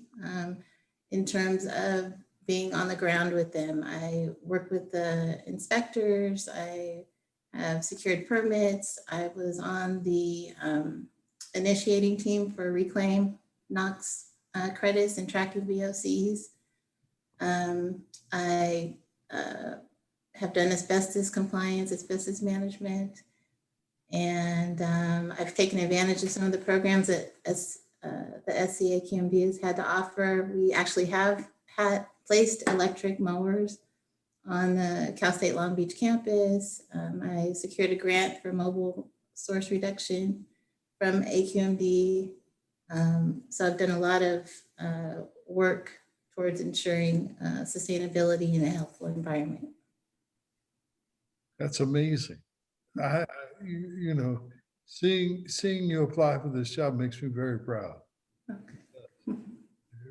in terms of being on the ground with them. I work with the inspectors. I have secured permits. I was on the initiating team for Reclaim NOx credits and tracking VOCs. I have done asbestos compliance, asbestos management, and I've taken advantage of some of the programs that the SCAQMD has had to offer. We actually have placed electric mowers on the Cal State Long Beach campus. I secured a grant for mobile source reduction from AQMD. So I've done a lot of work towards ensuring sustainability in a healthful environment. That's amazing. You know, seeing you apply for this job makes me very proud. Okay. It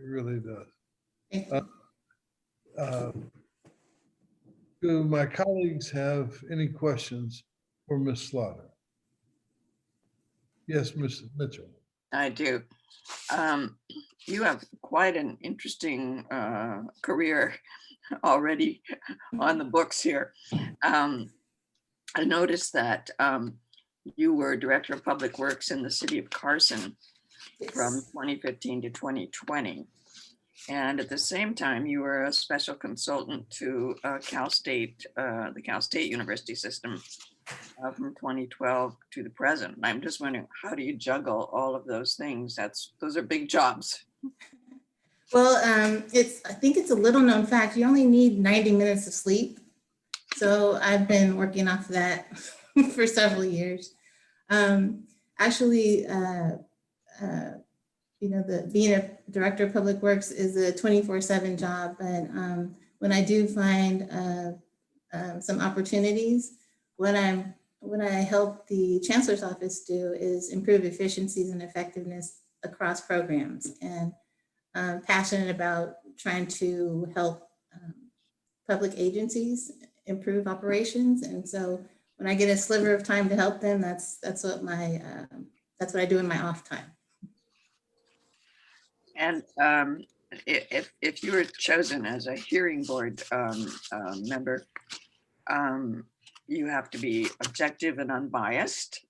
really does. Thank you. Do my colleagues have any questions for Ms. Slaughter? Yes, Mrs. Mitchell. I do. You have quite an interesting career already on the books here. I noticed that you were Director of Public Works in the city of Carson from 2015 to 2020. And at the same time, you were a special consultant to Cal State, the Cal State University system from 2012 to the present. I'm just wondering, how do you juggle all of those things? Those are big jobs. Well, I think it's a little known fact. You only need 90 minutes of sleep. So I've been working off of that for several years. Actually, you know, being a director of public works is a 24/7 job. But when I do find some opportunities, what I help the chancellor's office do is improve efficiencies and effectiveness across programs. And I'm passionate about trying to help public agencies improve operations. And so when I get a sliver of time to help them, that's what I do in my off time. And if you were chosen as a hearing board member, you have to be objective and unbiased.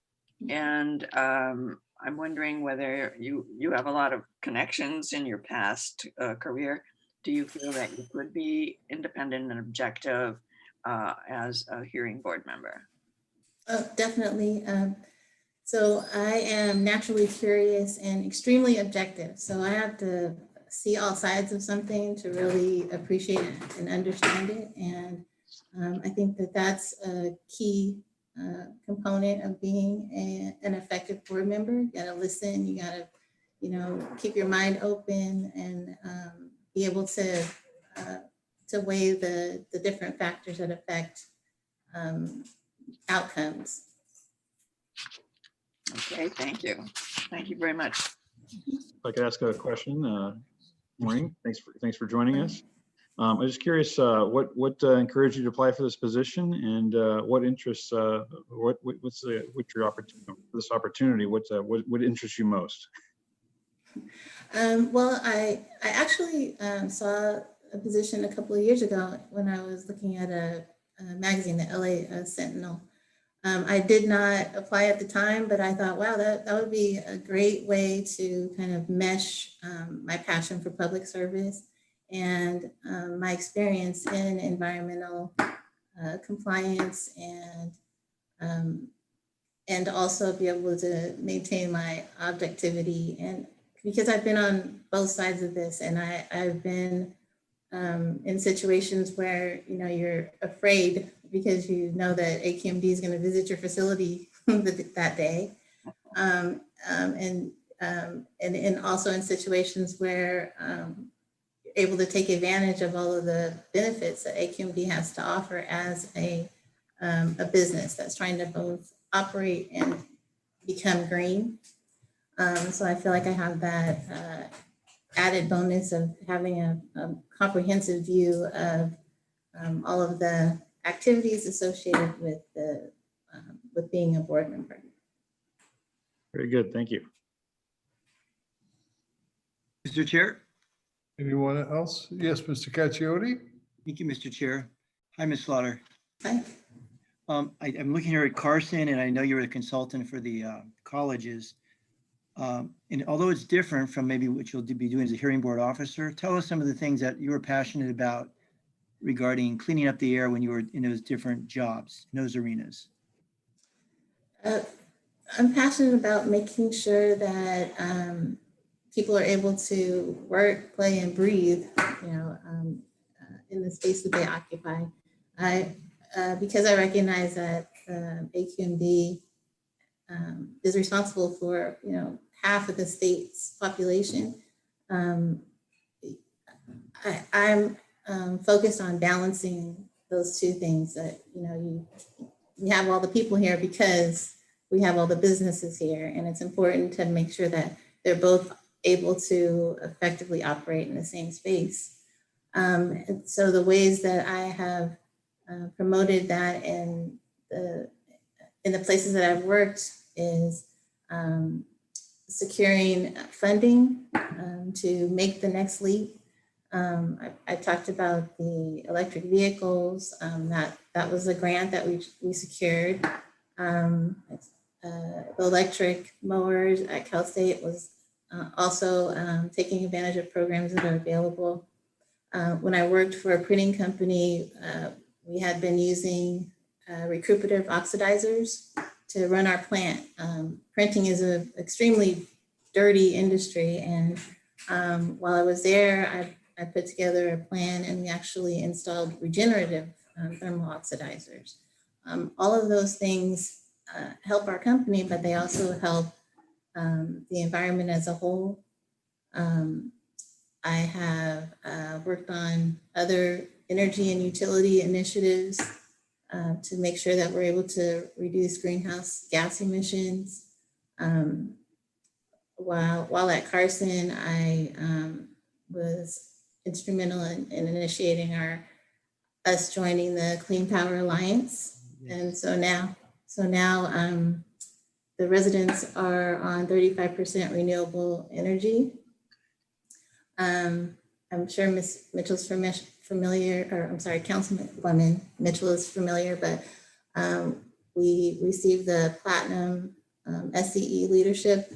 And I'm wondering whether you have a lot of connections in your past career. Do you feel that you could be independent and objective as a hearing board member? Oh, definitely. So I am naturally curious and extremely objective. So I have to see all sides of something to really appreciate and understand it. And I think that that's a key component of being an effective board member. You gotta listen, you gotta, you know, keep your mind open and be able to weigh the different factors that affect outcomes. Okay, thank you. Thank you very much. If I could ask a question. Morning. Thanks for joining us. I'm just curious, what encouraged you to apply for this position, and what interests, what's your opportunity for this opportunity? What interests you most? Well, I actually saw a position a couple of years ago when I was looking at a magazine, the LA Sentinel. I did not apply at the time, but I thought, wow, that would be a great way to kind of mesh my passion for public service and my experience in environmental compliance and also be able to maintain my objectivity. And because I've been on both sides of this, and I've been in situations where, you know, you're afraid because you know that AQMD is going to visit your facility that day. And also in situations where you're able to take advantage of all of the benefits that AQMD has to offer as a business that's trying to both operate and become green. So I feel like I have that added bonus of having a comprehensive view of all of the activities associated with with being a board member. Very good. Thank you. Mr. Chair. Anyone else? Yes, Mr. Caccioti? Thank you, Mr. Chair. Hi, Ms. Slaughter. Hi. I'm looking here at Carson, and I know you're a consultant for the colleges. And although it's different from maybe what you'll be doing as a hearing board officer, tell us some of the things that you were passionate about regarding cleaning up the air when you were in those different jobs, in those arenas. I'm passionate about making sure that people are able to work, play, and breathe, you know, in the space that they occupy. Because I recognize that AQMD is responsible for, you know, half of the state's population. um, I'm focused on balancing those two things that, we have all the people here because we have all the businesses here, and it's important to make sure that they're both able to effectively operate in the same space. And so the ways that I have promoted that in the places that I've worked is securing funding to make the next leap. I talked about the electric vehicles. That was a grant that we secured. The electric mowers at Cal State was also taking advantage of programs that are available. When I worked for a printing company, we had been using recuperative oxidizers to run our plant. Printing is an extremely dirty industry, and while I was there, I put together a plan and we actually installed regenerative thermal oxidizers. All of those things help our company, but they also help the environment as a whole. I have worked on other energy and utility initiatives to make sure that we're able to reduce greenhouse gas emissions. While at Carson, I was instrumental in initiating us joining the Clean Power Alliance. And so now the residents are on 35% renewable energy. I'm sure Ms. Mitchell's familiar, or I'm sorry, Councilwoman Mitchell is familiar, but we received the Platinum SCE leadership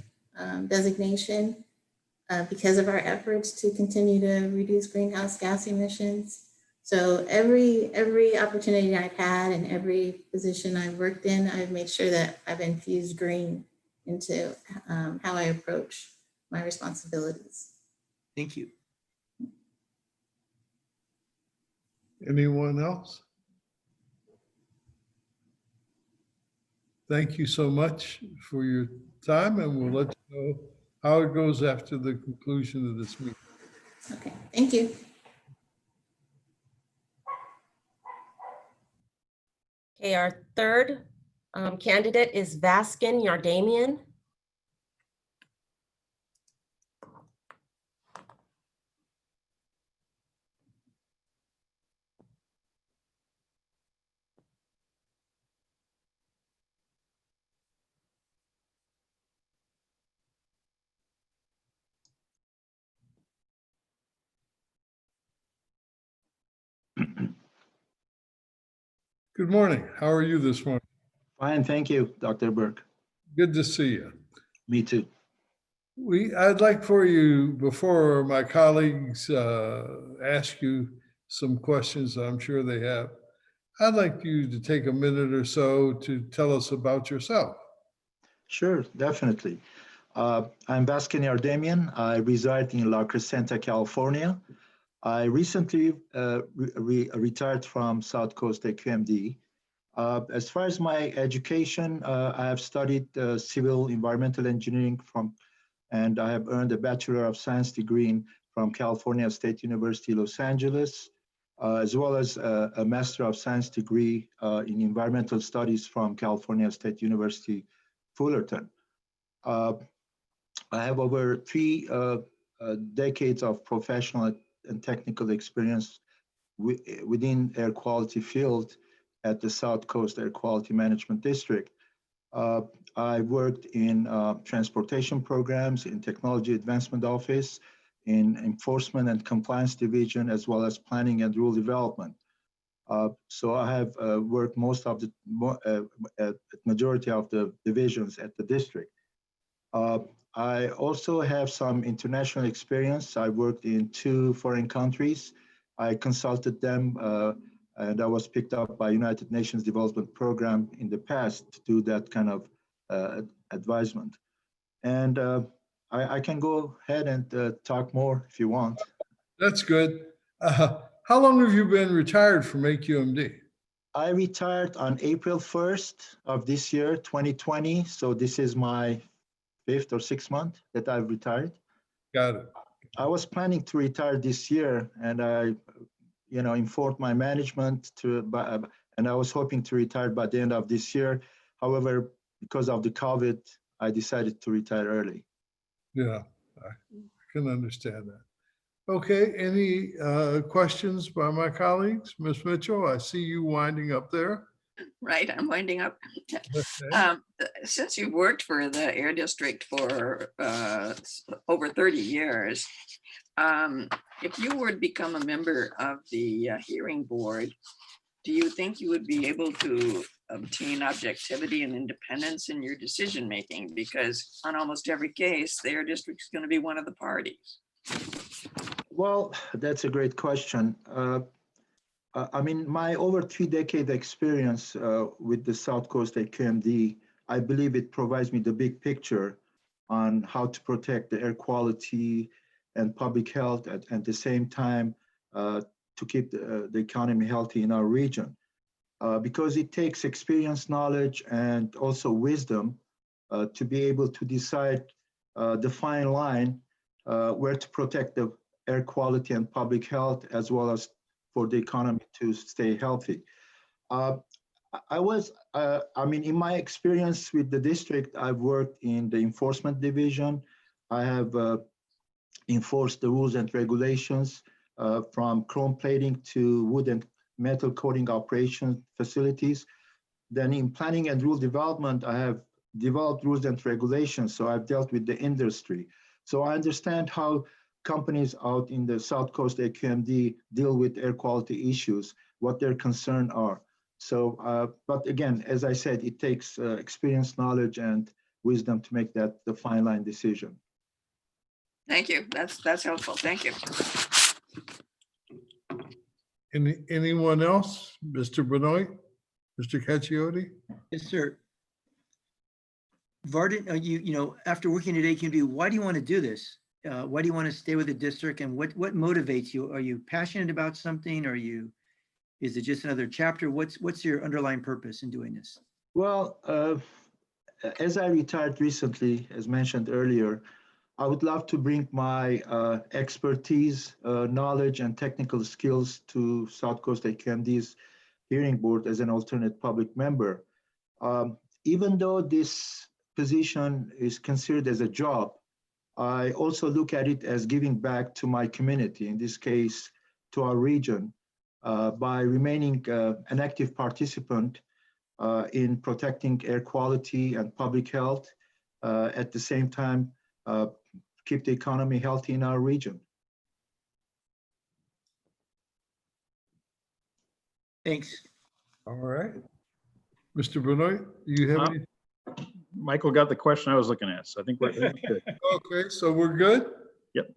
designation because of our efforts to continue to reduce greenhouse gas emissions. So every opportunity I've had and every position I've worked in, I've made sure that I've infused green into how I approach my responsibilities. Thank you. Anyone else? Thank you so much for your time, and we'll let you know how it goes after the conclusion of this meeting. Okay, thank you. Okay, our third candidate is Vaskin Yardamian. Good morning. How are you this morning? Fine, thank you, Dr. Burke. Good to see you. Me too. I'd like for you, before my colleagues ask you some questions I'm sure they have, I'd like you to take a minute or so to tell us about yourself. Sure, definitely. I'm Vaskin Yardamian. I reside in La Crescenta, California. I recently retired from South Coast AQMD. As far as my education, I have studied civil environmental engineering and I have earned a Bachelor of Science degree from California State University, Los Angeles, as well as a Master of Science degree in environmental studies from California State University, Fullerton. I have over 3 decades of professional and technical experience within air quality field at the South Coast Air Quality Management District. I worked in transportation programs, in technology advancement office, in enforcement and compliance division, as well as planning and rule development. So I have worked most of the majority of the divisions at the district. I also have some international experience. I worked in 2 foreign countries. I consulted them and I was picked up by United Nations Development Program in the past to do that kind of advisement. And I can go ahead and talk more if you want. That's good. How long have you been retired from AQMD? I retired on April 1st of this year, 2020. So this is my 5th or 6th month that I've retired. Got it. I was planning to retire this year, and I, informed my management and I was hoping to retire by the end of this year. However, because of the COVID, I decided to retire early. Yeah, I can understand that. Okay, any questions by my colleagues? Ms. Mitchell, I see you winding up there. Right, I'm winding up. Since you've worked for the Air District for over 30 years, if you were to become a member of the hearing board, do you think you would be able to obtain objectivity and independence in your decision making? Because on almost every case, the Air District is going to be one of the parties. Well, that's a great question. I mean, my over 3-decade experience with the South Coast AQMD, I believe it provides me the big picture on how to protect the air quality and public health at the same time to keep the economy healthy in our region. Because it takes experience, knowledge, and also wisdom to be able to decide the fine line where to protect the air quality and public health, as well as for the economy to stay healthy. In my experience with the district, I've worked in the enforcement division. I have enforced the rules and regulations from chrome plating to wood and metal coating operation facilities. Then in planning and rule development, I have developed rules and regulations. So I've dealt with the industry. So I understand how companies out in the South Coast AQMD deal with air quality issues, what their concerns are. So, but again, as I said, it takes experience, knowledge, and wisdom to make that the fine line decision. Thank you. That's helpful. Thank you. Anyone else? Mr. Benoit? Mr. Cacchiotti? Yes, sir. Varden, after working at AQMD, why do you want to do this? Why do you want to stay with the district, and what motivates you? Are you passionate about something? Is it just another chapter? What's your underlying purpose in doing this? Well, as I retired recently, as mentioned earlier, I would love to bring my expertise, knowledge, and technical skills to South Coast AQMD's hearing board as an alternate public member. Even though this position is considered as a job, I also look at it as giving back to my community, in this case, to our region, by remaining an active participant in protecting air quality and public health, at the same time, keep the economy healthy in our region. Thanks. All right. Mr. Benoit, do you have any? Michael got the question I was looking at, so I think we're good. Okay, so we're good? Yep.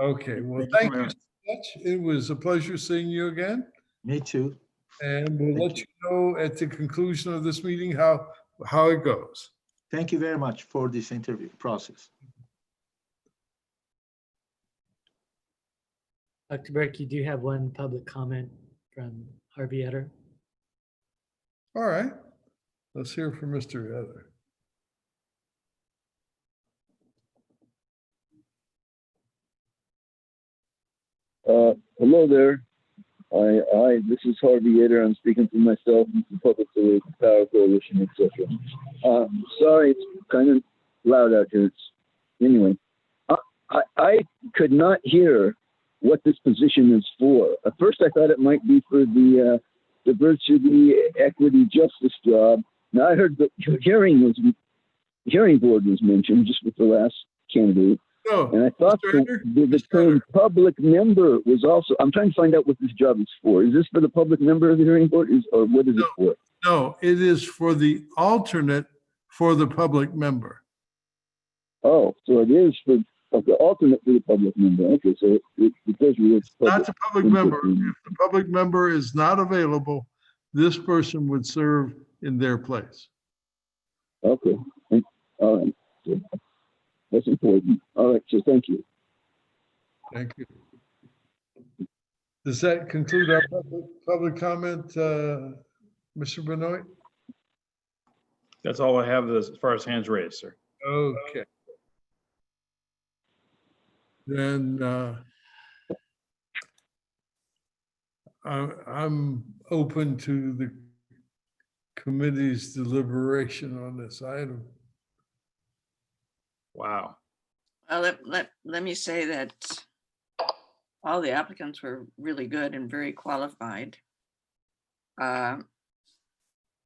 Okay, well, thank you so much. It was a pleasure seeing you again. Me too. And we'll let you know at the conclusion of this meeting how it goes. Thank you very much for this interview process. Dr. Burke, you do have one public comment from Harvey Etter. All right, let's hear from Mr. Etter. Hello there. This is Harvey Yater. I'm speaking for myself and for Public Relations, Power Coalition, etc. Sorry, it's kind of loud out here. Anyway, I could not hear what this position is for. At first, I thought it might be for the diversity, equity, justice job. Now I heard the hearing board was mentioned just with the last candidate. No, and I thought the term public member was also, I'm trying to find out what this job is for. Is this for the public member of the hearing board, or what is it for? No, it is for the alternate for the public member. Oh, so it is for the alternate for the public member. Okay, so it does relate to not the public member. If the public member is not available, this person would serve in their place. Okay, all right. So that's important. All right, so thank you. Thank you. Does that conclude our public comment, Mr. Benoit? That's all I have as far as hands raised, sir. Okay. then I'm open to the committee's deliberation on this item. Wow. Well, let me say that all the applicants were really good and very qualified.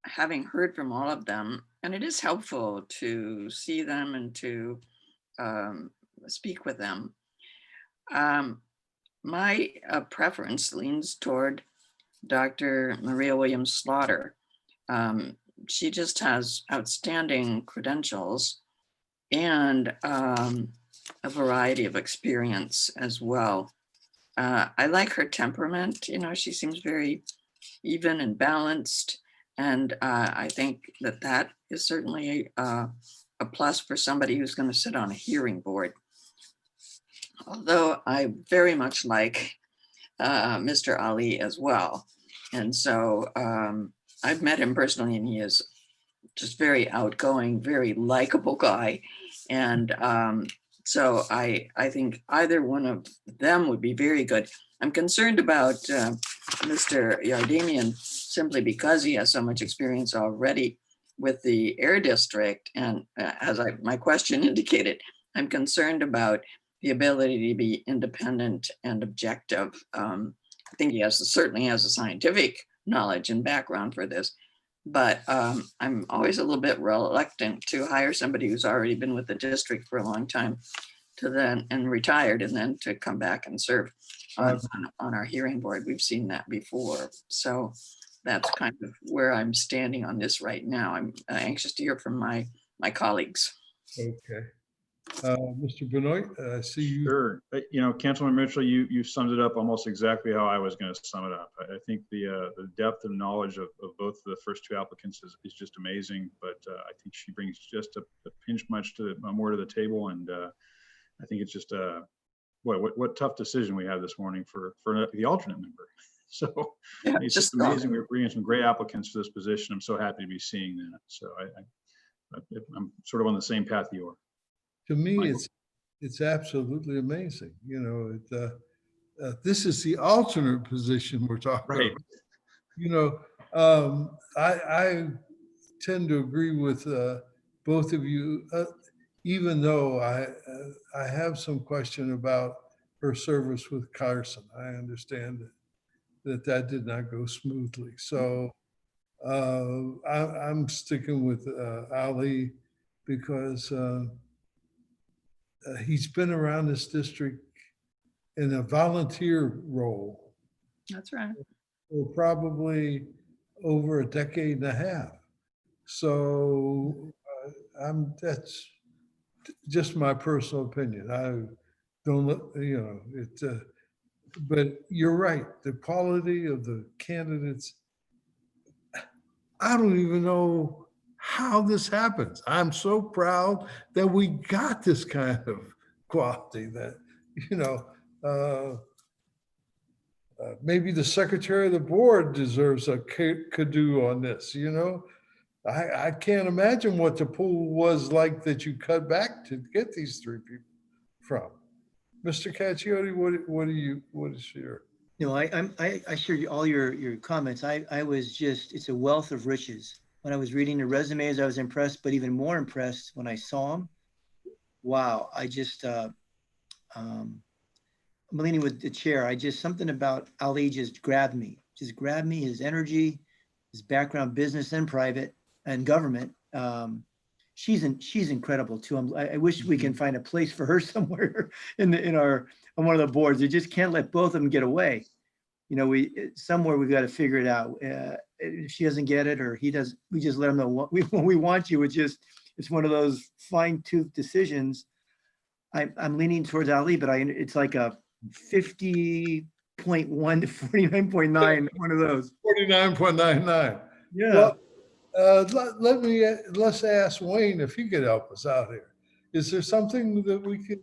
Having heard from all of them, and it is helpful to see them and to speak with them. My preference leans toward Dr. Maria Williams Slaughter. She just has outstanding credentials and a variety of experience as well. I like her temperament. You know, she seems very even and balanced. And I think that that is certainly a plus for somebody who's going to sit on a hearing board. Although I very much like Mr. Ali as well. And so I've met him personally, and he is just very outgoing, very likable guy. And so I think either one of them would be very good. I'm concerned about Mr. Yardemian simply because he has so much experience already with the Air District. And as my question indicated, I'm concerned about the ability to be independent and objective. I think he certainly has a scientific knowledge and background for this, but I'm always a little bit reluctant to hire somebody who's already been with the district for a long time and retired, and then to come back and serve on our hearing board. We've seen that before. So that's kind of where I'm standing on this right now. I'm anxious to hear from my colleagues. Okay. Mr. Benoit, I see you. Sure. You know, Councilman Mitchell, you summed it up almost exactly how I was going to sum it up. I think the depth of knowledge of both the first two applicants is just amazing, but I think she brings just a pinch much more to the table. And I think it's just what tough decision we had this morning for the alternate member. So yeah, it's just amazing. We're bringing some great applicants for this position. I'm so happy to be seeing that. So I'm sort of on the same path you are. To me, it's absolutely amazing. You know, this is the alternate position we're talking about. You know, I tend to agree with both of you, even though I have some question about her service with Carson. I understand that did not go smoothly. So I'm sticking with Ali because he's been around this district in a volunteer role. That's right. For probably over a decade and a half. So that's just my personal opinion. I don't, you know, but you're right. The quality of the candidates, I don't even know how this happens. I'm so proud that we got this kind of quality that, you know, maybe the secretary of the board deserves a kudo on this, you know? I can't imagine what the pool was like that you cut back to get these three people from. Mr. Cacchiotti, what is your? No, I share all your comments. I was just, it's a wealth of riches. When I was reading the resumes, I was impressed, but even more impressed when I saw them. Wow, I just, I'm leaning with the chair. Something about Ali just grabbed me, his energy, his background, business and private and government. She's incredible too. I wish we can find a place for her somewhere on one of the boards. You just can't let both of them get away. You know, somewhere we've got to figure it out. If she doesn't get it or he does, we just let him know when we want you. It's one of those fine-tooth decisions. I'm leaning towards Ali, but it's like a 50.1 to 49.9, one of those. 49.99. Yeah. Well, let's ask Wayne if he could help us out here. Is there something that we could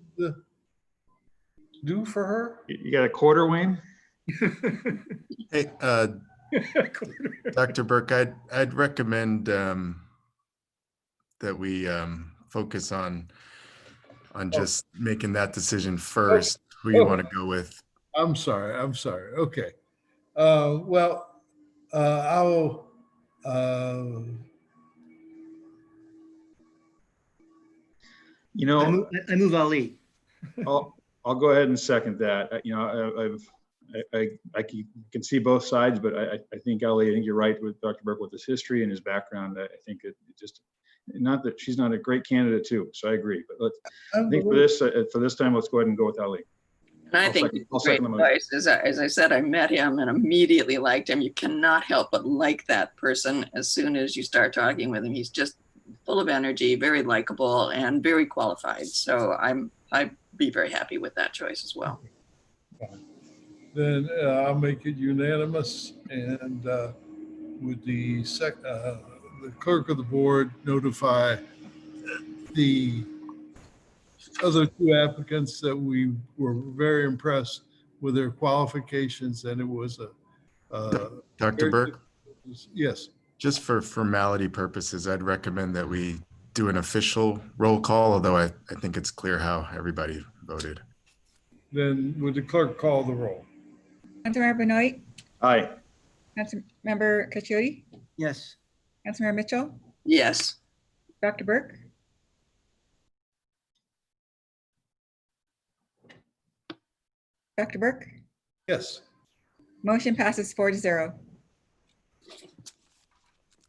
do for her? You got a quarter, Wayne? Hey, Dr. Burke, I'd recommend that we focus on on just making that decision first, who you want to go with. I'm sorry. Okay. Well, I'll, You know, I move Ali. I'll go ahead and second that. You know, I can see both sides, but I think Ali, I think you're right with Dr. Burke with his history and his background. I think it just, not that she's not a great candidate too, so I agree. But I think for this time, let's go ahead and go with Ali. And I think it's great advice. As I said, I met him and immediately liked him. You cannot help but like that person as soon as you start talking with him. He's just full of energy, very likable, and very qualified. So I'd be very happy with that choice as well. then I'll make it unanimous, and would the clerk of the board notify the other two applicants that we were very impressed with their qualifications, and it was Dr. Burke? Yes. Just for formality purposes, I'd recommend that we do an official roll call, although I think it's clear how everybody voted. Then would the clerk call the roll? Councilmember Benoit, Aye. Councilmember Caccioli, Yes. Councilmember Mitchell, Yes. Dr. Burke, Dr. Burke, Yes. motion passes 4-0.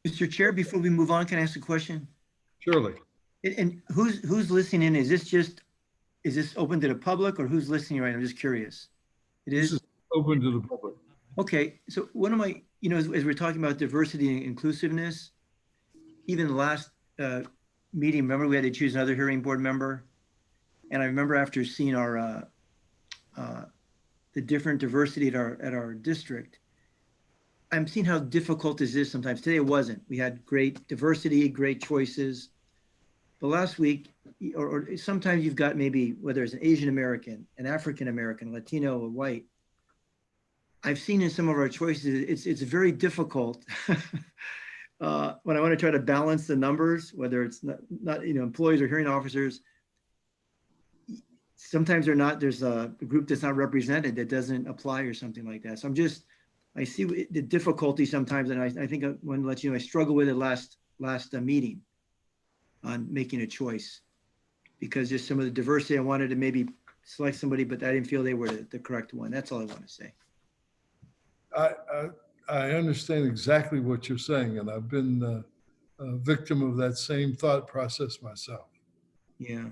Mr. Chair, before we move on, can I ask a question? Surely. And who's listening in? Is this open to the public, or who's listening right now? I'm just curious. It is? This is open to the public. Okay, so one of my, as we're talking about diversity and inclusiveness, even the last meeting, remember we had to choose another hearing board member? And I remember after seeing our the different diversity at our district, I'm seeing how difficult this is sometimes. Today it wasn't. We had great diversity, great choices. But last week, or sometimes you've got maybe, whether it's an Asian American, an African American, Latino, or white. I've seen in some of our choices, it's very difficult when I want to try to balance the numbers, whether it's not employees or hearing officers. Sometimes there's a group that's not represented that doesn't apply or something like that. So I see the difficulty sometimes, and I think I want to let you know I struggled with it last meeting on making a choice, because just some of the diversity, I wanted to maybe select somebody, but I didn't feel they were the correct one. That's all I want to say. I understand exactly what you're saying, and I've been a victim of that same thought process myself. Yeah.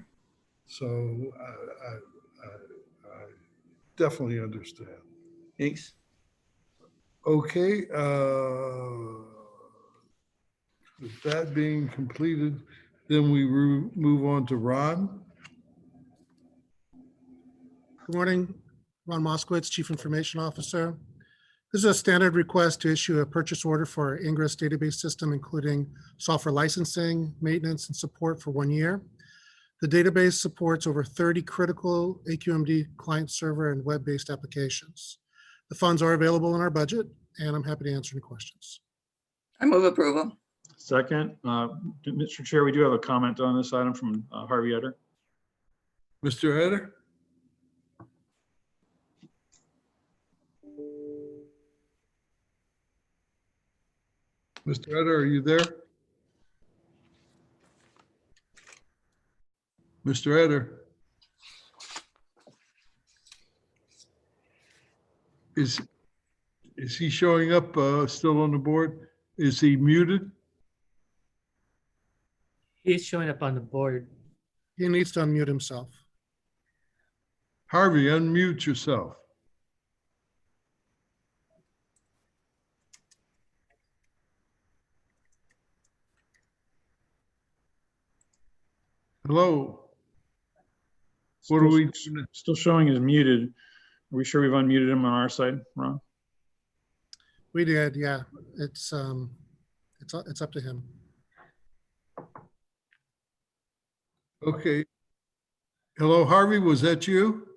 So I definitely understand. Thanks. Okay. With that being completed, then we move on to Ron. Good morning, Ron Moskowitz, Chief Information Officer. This is a standard request to issue a purchase order for our Ingress database system, including software licensing, maintenance, and support for 1 year. The database supports over 30 critical AQMD client server and web-based applications. The funds are available in our budget, and I'm happy to answer any questions. I move approval. Second, Mr. Chair, we do have a comment on this item from Harvey Eder. Mr. Eder? Mr. Eder, are you there? Mr. Eder? Is he showing up still on the board? Is he muted? He's showing up on the board. He needs to unmute himself. Harvey, unmute yourself. Hello. What are we doing? Still showing is muted. Are we sure we've unmuted him on our side, Ron? We did, yeah. It's up to him. Okay. Hello, Harvey, was that you?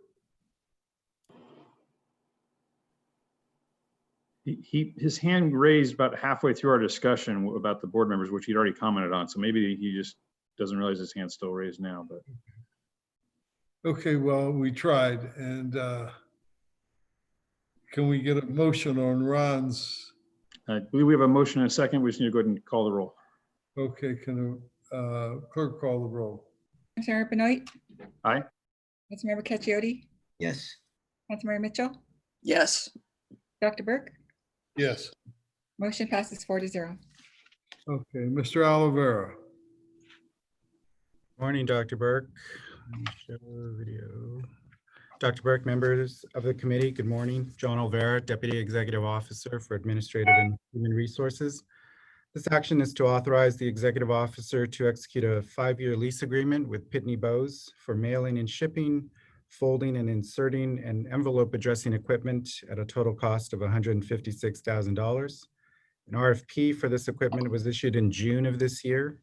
His hand raised about halfway through our discussion about the board members, which he'd already commented on. So maybe he just doesn't realize his hand's still raised now, but. Okay, well, we tried, and can we get a motion on Ron's? I believe we have a motion and a second. We just need to go ahead and call the roll. Okay, can clerk call the roll? Councilmember Benoit, Aye. Councilmember Cacciodi, Yes. Councilmember Mitchell, Yes. Dr. Burke, Yes. motion passes 4-0. Okay, Mr. Oliveira. Morning, Dr. Burke. Let me show video. Dr. Burke, members of the committee, good morning. John Olvera, Deputy Executive Officer for Administrative and Human Resources. This action is to authorize the Executive Officer to execute a 5-year lease agreement with Pitney Bowes for mailing and shipping, folding and inserting and envelope addressing equipment at a total cost of $156,000. An RFP for this equipment was issued in June of this year.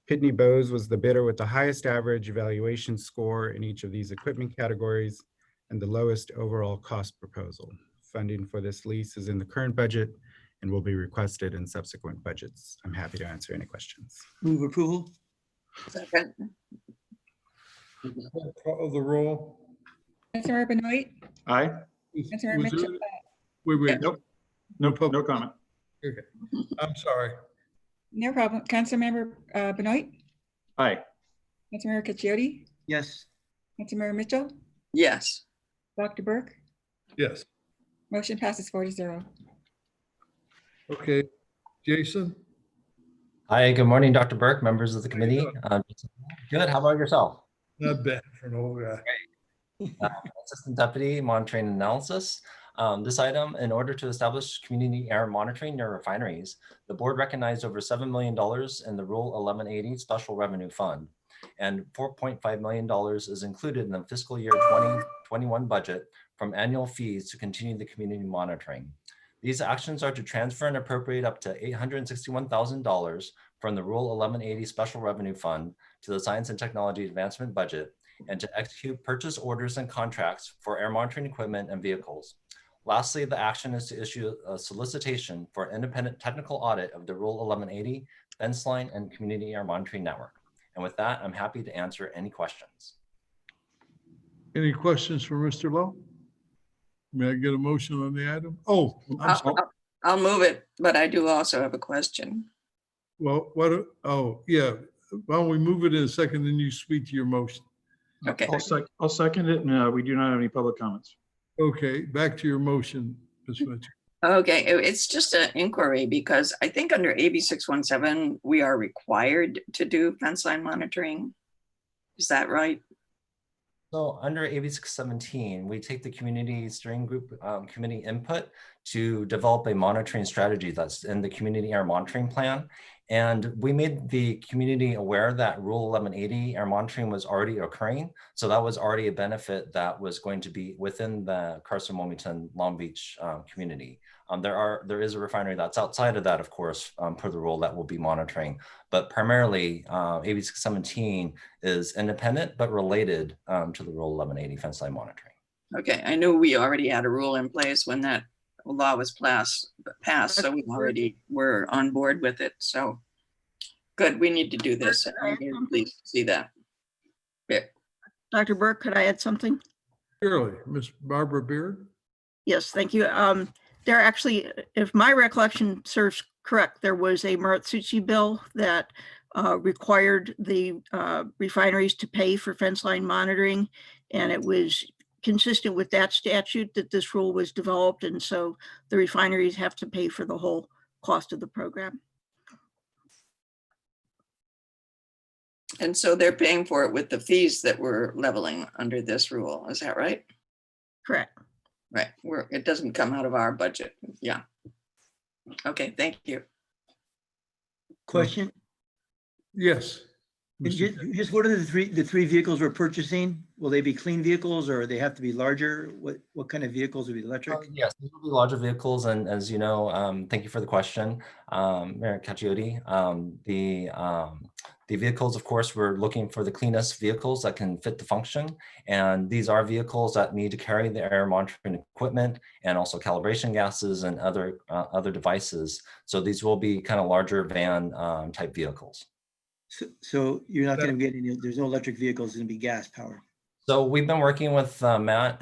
Pitney Bowes was the bidder with the highest average evaluation score in each of these equipment categories and the lowest overall cost proposal. Funding for this lease is in the current budget and will be requested in subsequent budgets. I'm happy to answer any questions. Move approval. Second. Call the roll. Councilmember Benoit, Aye. Councilmember Was Mitchell, there- Wait, Nope. No comment. okay, I'm sorry. no problem. Councilmember Benoit, Aye. Councilmember Cacciodi, Yes. Councilmember Mitchell, Yes. Dr. Burke, Yes, motion passes 4-0. okay, Jason? Hi, good morning, Dr. Burke, members of the committee. Good, how about yourself? Not bad for an old guy. Assistant Deputy Monitoring and Analysis. This item, in order to establish community air monitoring near refineries, the board recognized over $7 million in the Rule 1180 Special Revenue Fund, and $4.5 million is included in the fiscal year 2021 budget from annual fees to continue the community monitoring. These actions are to transfer and appropriate up to $861,000 from the Rule 1180 Special Revenue Fund to the Science and Technology Advancement Budget, and to execute purchase orders and contracts for air monitoring equipment and vehicles. Lastly, the action is to issue a solicitation for independent technical audit of the Rule 1180 fence line and community air monitoring network. And with that, I'm happy to answer any questions. Any questions for Mr. Lowe? May I get a motion on the item? Oh, I'm sorry. I'll move it, but I do also have a question. Well, oh, yeah. Why don't we move it in a second, then you speak to your motion. Okay. I'll second it, and we do not have any public comments. Okay, back to your motion, Ms. Mitchell. Okay, it's just an inquiry because I think under AB 617, we are required to do fence line monitoring. Is that right? So under AB 617, we take the community steering group committee input to develop a monitoring strategy that's in the community air monitoring plan. And we made the community aware that Rule 1180 air monitoring was already occurring. So that was already a benefit that was going to be within the Carson, Wilmington, Long Beach community. There is a refinery that's outside of that, of course, per the rule that we'll be monitoring. But primarily, AB 617 is independent but related to the Rule 1180 fence line monitoring. Okay, I knew we already had a rule in place when that law was passed, so we already were on board with it. So good, we need to do this. I'm very pleased to see that. Yeah. Dr. Burke, could I add something? Surely, Ms. Barbara Beard? Yes, thank you. There actually, if my recollection serves correct, there was a Maratsuchi bill that required the refineries to pay for fence line monitoring, and it was consistent with that statute that this rule was developed, and so the refineries have to pay for the whole cost of the program. And so they're paying for it with the fees that we're leveling under this rule. Is that right? Correct. Right. It doesn't come out of our budget. Yeah. Okay, thank you. Question? Yes. Just what are the three vehicles we're purchasing? Will they be clean vehicles or they have to be larger? What kind of vehicles will be electric? Yes, these will be larger vehicles, and as you know, thank you for the question, Mayor Cacciodi. The vehicles, of course, we're looking for the cleanest vehicles that can fit the function, and these are vehicles that need to carry the air monitoring equipment and also calibration gases and other devices. So these will be kind of larger van type vehicles. So you're not going to get any, there's no electric vehicles, it's going to be gas powered. So we've been working with Matt,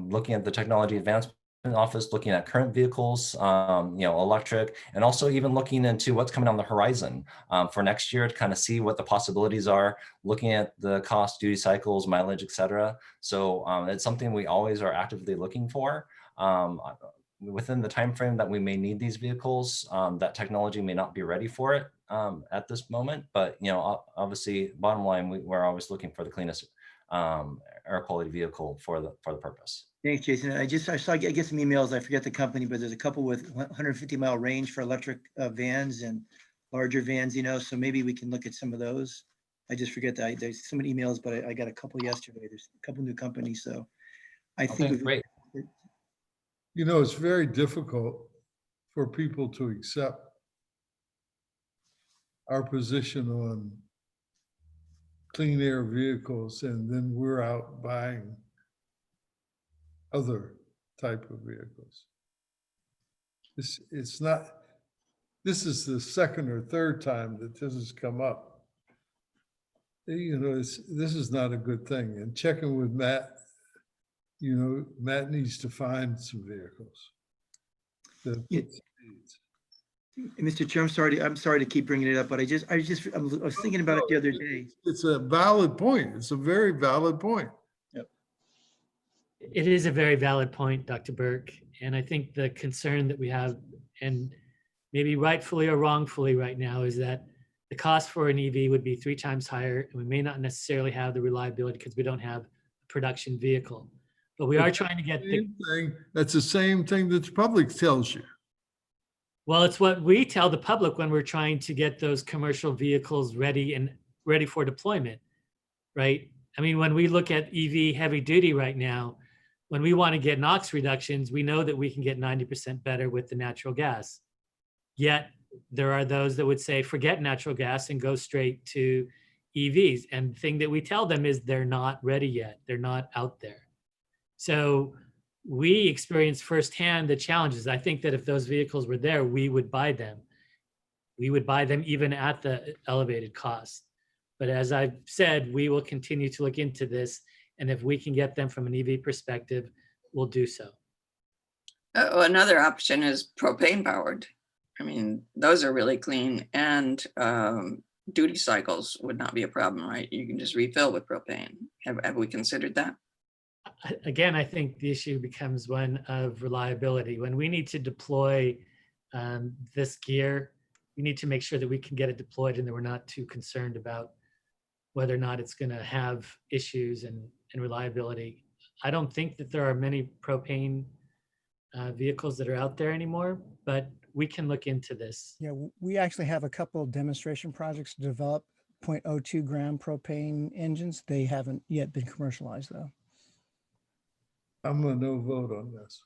looking at the technology advancement office, looking at current vehicles, electric, and also even looking into what's coming on the horizon for next year to kind of see what the possibilities are, looking at the cost, duty cycles, mileage, et cetera. So it's something we always are actively looking for. Within the time frame that we may need these vehicles, that technology may not be ready for it at this moment. But obviously, bottom line, we're always looking for the cleanest air quality vehicle for the purpose. Thanks, Jason. I saw, I get some emails. I forget the company, but there's a couple with 150-mile range for electric vans and larger vans. So maybe we can look at some of those. I just forget that there's so many emails, but I got a couple yesterday. There's a couple new companies, so I think great. It's very difficult for people to accept our position on clean air vehicles, and then we're out buying other type of vehicles. This is the second or third time that this has come up. This is not a good thing. And checking with Matt, Matt needs to find some vehicles. Mr. Chair, I'm sorry to keep bringing it up, but I was thinking about it the other day. It's a valid point. It's a very valid point. Yep. It is a very valid point, Dr. Burke. And I think the concern that we have, and maybe rightfully or wrongfully right now, is that the cost for an EV would be 3 times higher, and we may not necessarily have the reliability because we don't have a production vehicle. But we are trying to get that's the same thing that the public tells you. Well, it's what we tell the public when we're trying to get those commercial vehicles ready for deployment, right? I mean, when we look at EV heavy duty right now, when we want to get NOx reductions, we know that we can get 90% better with the natural gas. Yet there are those that would say, forget natural gas and go straight to EVs. And the thing that we tell them is they're not ready yet. They're not out there. So we experienced firsthand the challenges. I think that if those vehicles were there, we would buy them. We would buy them even at the elevated cost. But as I've said, we will continue to look into this. And if we can get them from an EV perspective, we'll do so. Another option is propane powered. I mean, those are really clean, and duty cycles would not be a problem, right? You can just refill with propane. Have we considered that? Again, I think the issue becomes one of reliability. When we need to deploy this gear, we need to make sure that we can get it deployed and that we're not too concerned about whether or not it's going to have issues and reliability. I don't think that there are many propane vehicles that are out there anymore, but we can look into this. Yeah, we actually have a couple of demonstration projects to develop 0.02 gram propane engines. They haven't yet been commercialized though. I'm a no vote on this.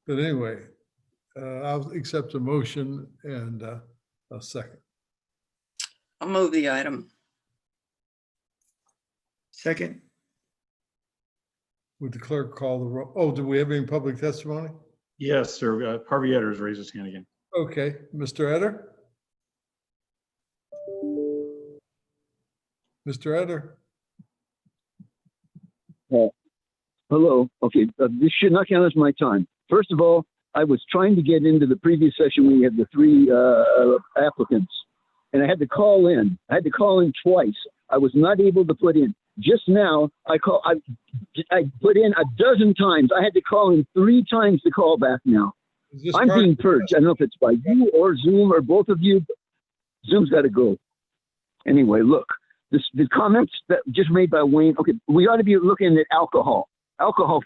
But anyway, I'll accept a motion and a second. I'll move the item. Second. Would the clerk call the roll? Oh, do we have any public testimony? Yes, sir. Harvey Edders raised his hand again. Okay, Mr. Eder? Mr. Eder? Hello. Okay, this should not count as my time. First of all, I was trying to get into the previous session when we had the 3 applicants, and I had to call in. I had to call in twice. I was not able to put in. Just now, I put in a dozen times. I had to call in 3 times to call back now. I'm being purged. I don't know if it's by you or Zoom or both of you. Zoom's got to go. Anyway, look, the comments that just made by Wayne, okay, we ought to be looking at alcohol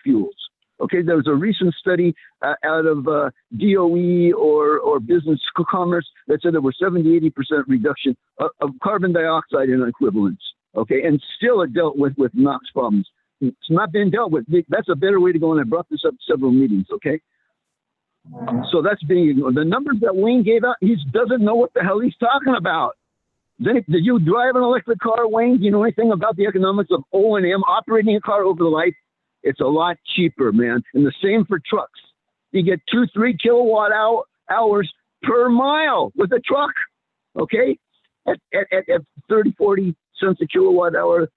fuels. Okay, there was a recent study out of DOE or Business Commerce that said there were 70-80% reduction of carbon dioxide in equivalents. Okay, and still it dealt with NOx problems. It's not been dealt with. That's a better way to go, and I brought this up several meetings. Okay, so that's being ignored. The numbers that Wayne gave out, he doesn't know what the hell he's talking about. Did you drive an electric car, Wayne? Do you know anything about the economics of O&M operating a car over the life? It's a lot cheaper, man. And the same for trucks. You get 2-3 kilowatt hours per mile with a truck. Okay, at 30-40 cents a kilowatt hour,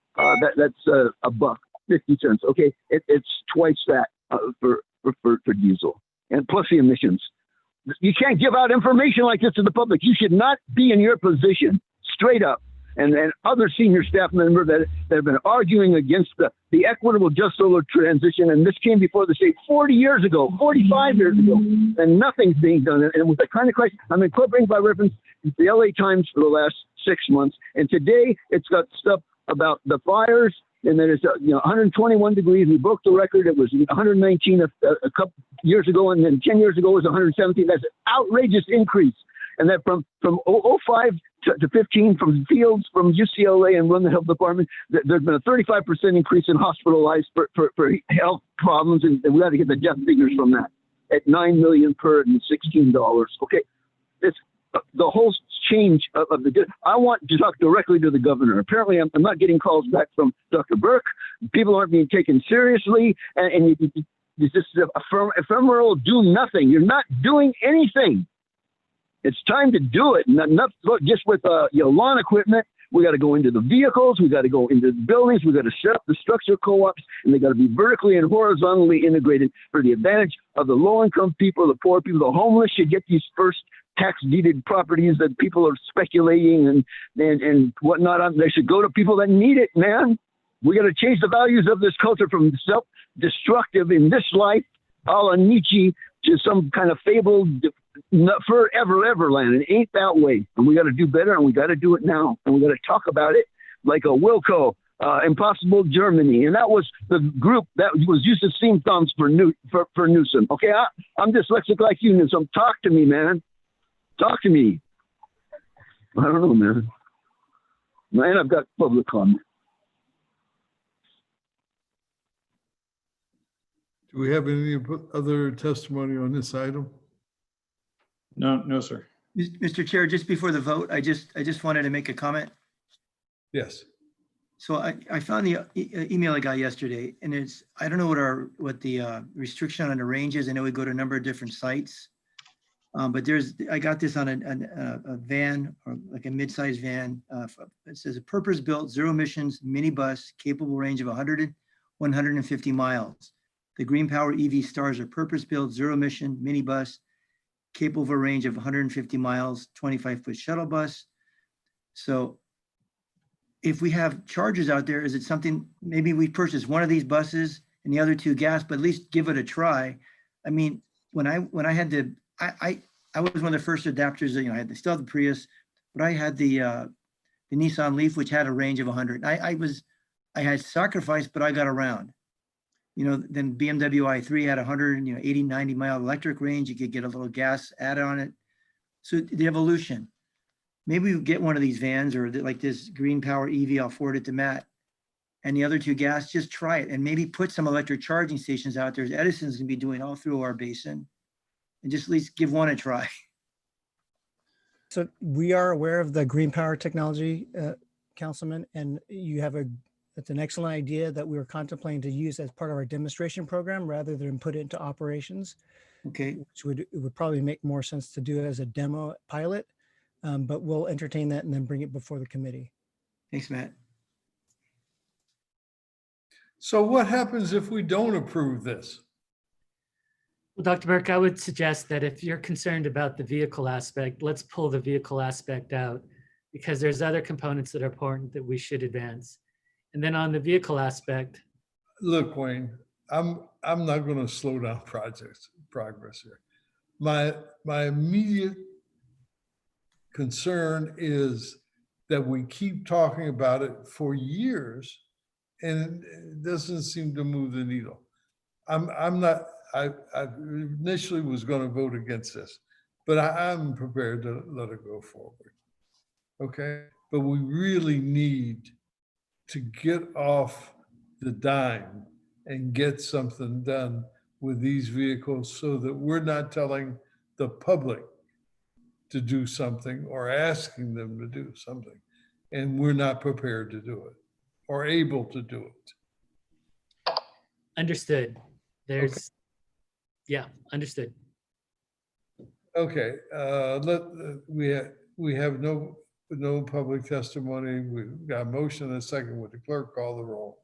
that's $1. 50 cents. Okay, it's twice that for diesel, and plus the emissions. You can't give out information like this to the public. You should not be in your position, straight up. And other senior staff members that have been arguing against the equitable just solar transition. And this came before the state 40 years ago, 45 years ago, and nothing's being done. And with the kind of question, I'm incorporating by reference the LA Times for the last 6 months. And today it's got stuff about the fires, and that it's 121 degrees. We broke the record. It was 119 a couple years ago, and then 10 years ago it was 117. That's an outrageous increase. And that from 05 to 15, from Fields, from UCLA and Run the Health Department, there's been a 35% increase in hospitalized for health problems, and we got to get the death figures from that at $9 million per and $16. Okay, it's the whole change of the. I want to talk directly to the governor. Apparently, I'm not getting calls back from Dr. Burke. People aren't being taken seriously, and it's just ephemeral. Do nothing. You're not doing anything. It's time to do it. Not just with lawn equipment. We got to go into the vehicles. We got to go into the buildings. We got to set up the structure co-ops, and they got to be vertically and horizontally integrated for the advantage of the low-income people, the poor people. The homeless should get these first tax-deeded properties that people are speculating and whatnot on. They should go to people that need it, man. We got to change the values of this culture from self-destructive in this life, a la Nietzsche, to some kind of fabled forever land. It ain't that way. And we got to do better, and we got to do it now. And we got to talk about it like a Wilco, Impossible Germany. And that was the group that was used to sing thumbs for Newsom. Okay, I'm dyslexic like you, Newsom. Talk to me, man. Talk to me. I don't know, man. And I've got public comment. Do we have any other testimony on this item? No, sir. Mr. Chair, just before the vote, I just wanted to make a comment. Yes. So I found the email I got yesterday, and I don't know what the restriction on the range is. I know we go to a number of different sites, but I got this on a van, or like a mid-sized van. It says a purpose-built zero emissions minibus capable range of 150 miles. The Green Power EV Stars are purpose-built zero emission minibus capable of a range of 150 miles, 25-foot shuttle bus. So if we have chargers out there, is it something, maybe we purchase one of these buses and the other two gas, but at least give it a try. I mean, when I had I was one of the first adapters, I had still have the Prius, but I had the Nissan Leaf, which had a range of 100. I had sacrificed, but I got around. Then BMW i3 had 180, 90 mile electric range. You could get a little gas added on it. So the evolution, maybe we get one of these vans or like this Green Power EV, I'll forward it to Matt, and the other two gas, just try it and maybe put some electric charging stations out there. Edison's gonna be doing all through our basin, and just at least give one a try. So we are aware of the green power technology, Councilman, and it's an excellent idea that we were contemplating to use as part of our demonstration program rather than put it into operations. Okay. Which would probably make more sense to do it as a demo pilot, but we'll entertain that and then bring it before the committee. Thanks, Matt. So what happens if we don't approve this? Well, Dr. Burke, I would suggest that if you're concerned about the vehicle aspect, let's pull the vehicle aspect out, because there's other components that are important that we should advance. And then on the vehicle aspect. Look, Wayne, I'm not going to slow down progress here. My immediate concern is that we keep talking about it for years and it doesn't seem to move the needle. I initially was going to vote against this, but I'm prepared to let it go forward. Okay, but we really need to get off the dime and get something done with these vehicles so that we're not telling the public to do something or asking them to do something, and we're not prepared to do it or able to do it. Understood. Yeah, understood. Okay, we have no public testimony. We've got a motion and a second. Would the clerk call the roll?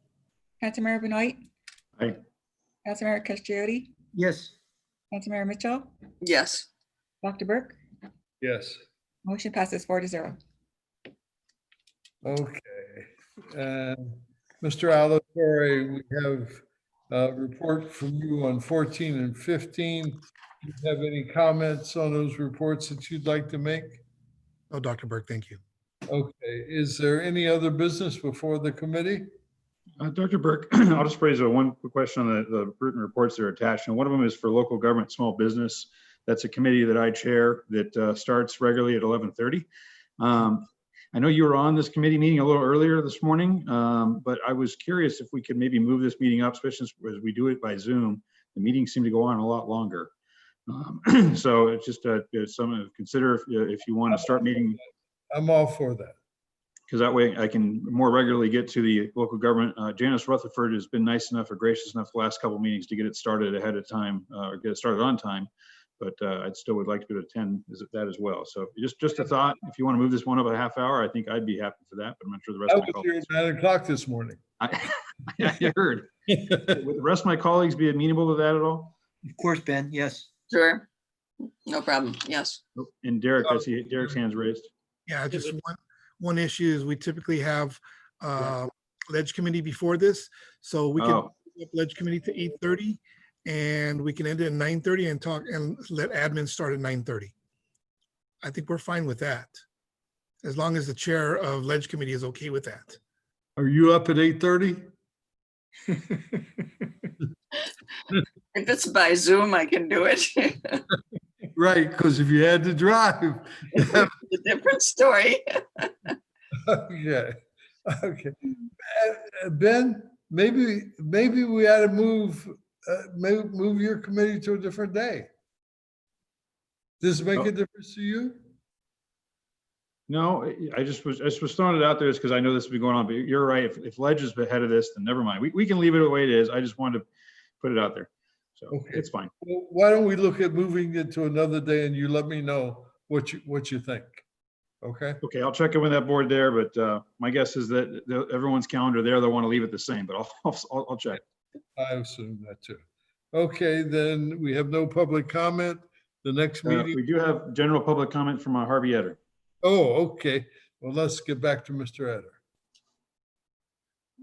Councilmember Benoit, Aye. Councilmember Casciotti, Yes. Councilmember Mitchell, Yes. Dr. Burke. Yes. Motion passes 4-0. Okay. Mr. Alatorre, we have a report from you on 14 and 15. Do you have any comments on those reports that you'd like to make? Oh, Dr. Burke, thank you. Okay. Is there any other business before the committee? Dr. Burke, I'll just raise one quick question on the written reports that are attached. And one of them is for local government, small business. That's a committee that I chair that starts regularly at 11:30. I know you were on this committee meeting a little earlier this morning, but I was curious if we could maybe move this meeting up, especially as we do it by Zoom. The meetings seem to go on a lot longer. So it's just something to consider if you want to start meeting. I'm all for that. Because that way I can more regularly get to the local government. Janice Rutherford has been nice enough or gracious enough the last couple of meetings to get it started ahead of time or get it started on time. But I still would like to be able to attend that as well. So just a thought, if you want to move this one up a half hour, I think I'd be happy for that, but I'm not sure the rest I of my was here colleagues. at 9 o'clock this morning. I heard. Would the rest of my colleagues be amenable to that at all? Of course, Ben, yes. Sure. No problem. Yes. And Derek, I see Derek's hand's raised. Yeah, just one issue is we typically have ledge committee before this. So we can Oh. move up ledge committee to 8:30 and we can end it at 9:30 and talk and let admin start at 9:30. I think we're fine with that. As long as the chair of ledge committee is okay with that. Are you up at 8:30? If it's by Zoom, I can do it. Right, because if you had to drive. It's a different story. Okay. Okay. Ben, maybe we ought to move your committee to a different day. Does it make a difference to you? No, I just was throwing it out there just because I know this has been going on, but you're right. If Ledge is ahead of this, then never mind. We can leave it the way it is. I just wanted to put it out there. So it's fine. Well, why don't we look at moving it to another day and you let me know what you think? Okay. Okay, I'll check in with that board there, but my guess is that everyone's calendar there, they'll want to leave it the same, but I'll check. I assume that too. Okay, then we have no public comment. The next meeting. We do have general public comment from Harvey Etter. Oh, okay. Well, let's get back to Mr. Etter.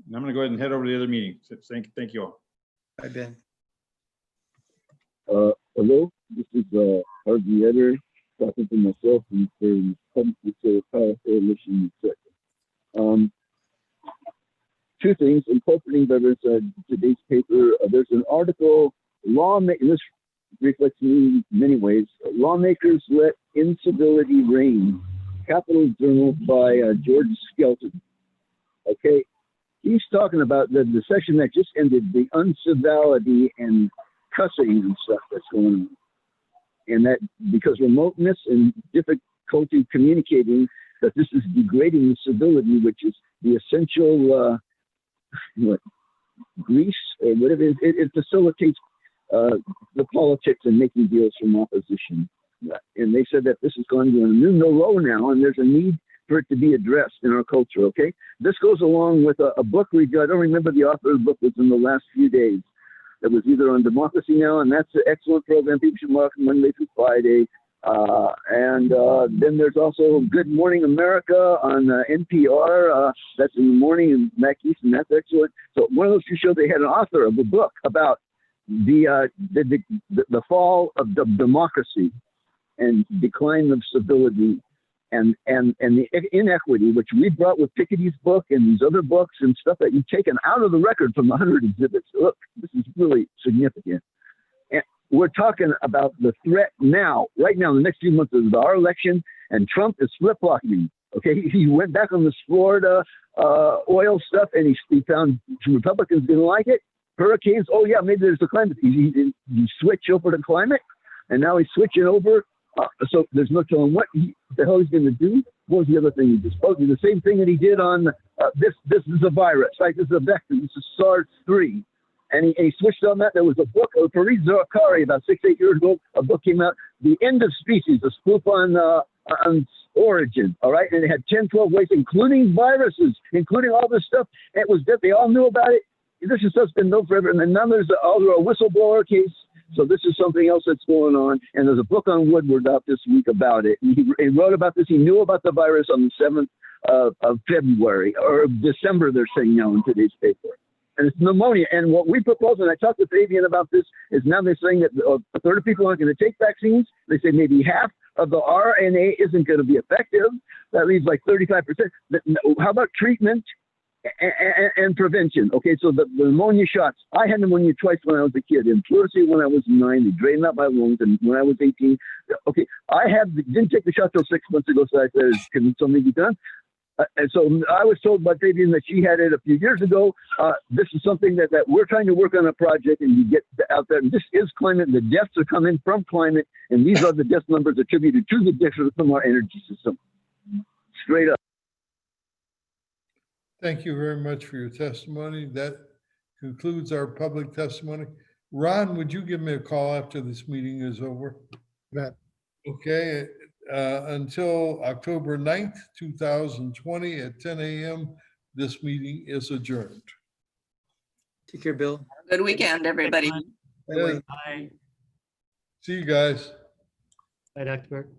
And I'm going to go ahead and head over to the other meeting. So thank you all. Hi, Ben. Hello, this is Harvey Etter talking for myself and for Public Utility Power Coalition, etc. Two things incorporating better today's paper. There's an article, this reflects me in many ways. Lawmakers let incivility reign. Capital Journal by George Skelton. Okay, he's talking about the session that just ended, the uncivility and cussing and stuff that's going on. And that because remoteness and difficulty communicating, that this is degrading the civility, which is the essential grease or whatever. It facilitates the politics and making deals from opposition. And they said that this has gone to a new low now, and there's a need for it to be addressed in our culture, okay? This goes along with a book we got. I don't remember the author of the book. It was in the last few days. It was either on Democracy Now!, and that's an excellent program. People should mark Monday through Friday. And then there's also Good Morning America on NPR. That's in the morning, and Matt Keeson, that's excellent. So one of those two shows, they had an author of the book about the fall of democracy and decline of civility and the inequity, which we brought with Piketty's book and these other books and stuff that you've taken out of the record from the 100 exhibits. Look, this is really significant. And we're talking about the threat now, right now, in the next few months is our election, and Trump is flip-flopping. Okay, he went back on this Florida oil stuff, and he found Republicans didn't like it. Hurricanes, oh yeah, maybe there's a climate. He switch over to climate, and now he's switching over. So there's no telling what the hell he's going to do. What was the other thing he just spoke to? The same thing that he did on this is a virus, right? This is a vector. This is SARS-3. And he switched on that. There was a book of Fareed Zakaria about 6-8 years ago. A book came out, The End of Species, a spoof on origin, all right? And it had 10, 12 ways, including viruses, including all this stuff. It was that they all knew about it. this is stuff's been known forever. And then now there's also a whistleblower case. So this is something else that's going on. And there's a book on Woodward out this week about it. And he wrote about this. He knew about the virus on the 7th of February or December, they're saying now in today's paper. And it's pneumonia. And what we propose, and I talked to Fabian about this, is now they're saying that a third of people aren't going to take vaccines. They say maybe half of the RNA isn't going to be effective. That leaves like 35%. How about treatment and prevention? Okay, so the pneumonia shots. I had pneumonia twice when I was a kid. In pleurisy when I was 9, they drained out my lungs, and when I was 18. Okay, didn't take the shot till 6 months ago, so I said, can something be done? And so I was told by Fabian that she had it a few years ago. This is something that we're trying to work on a project and you get out there. And this is climate. The deaths are coming from climate. And these are the death numbers attributed to the difference from our energy system. Straight up. Thank you very much for your testimony. That concludes our public testimony. Ron, would you give me a call after this meeting is over? Bet. Okay, until October 9th, 2020 at 10 a.m., this meeting is adjourned. Take care, Bill. Good weekend, everybody. Yeah. Bye. See you guys. Bye, Dr. Burke.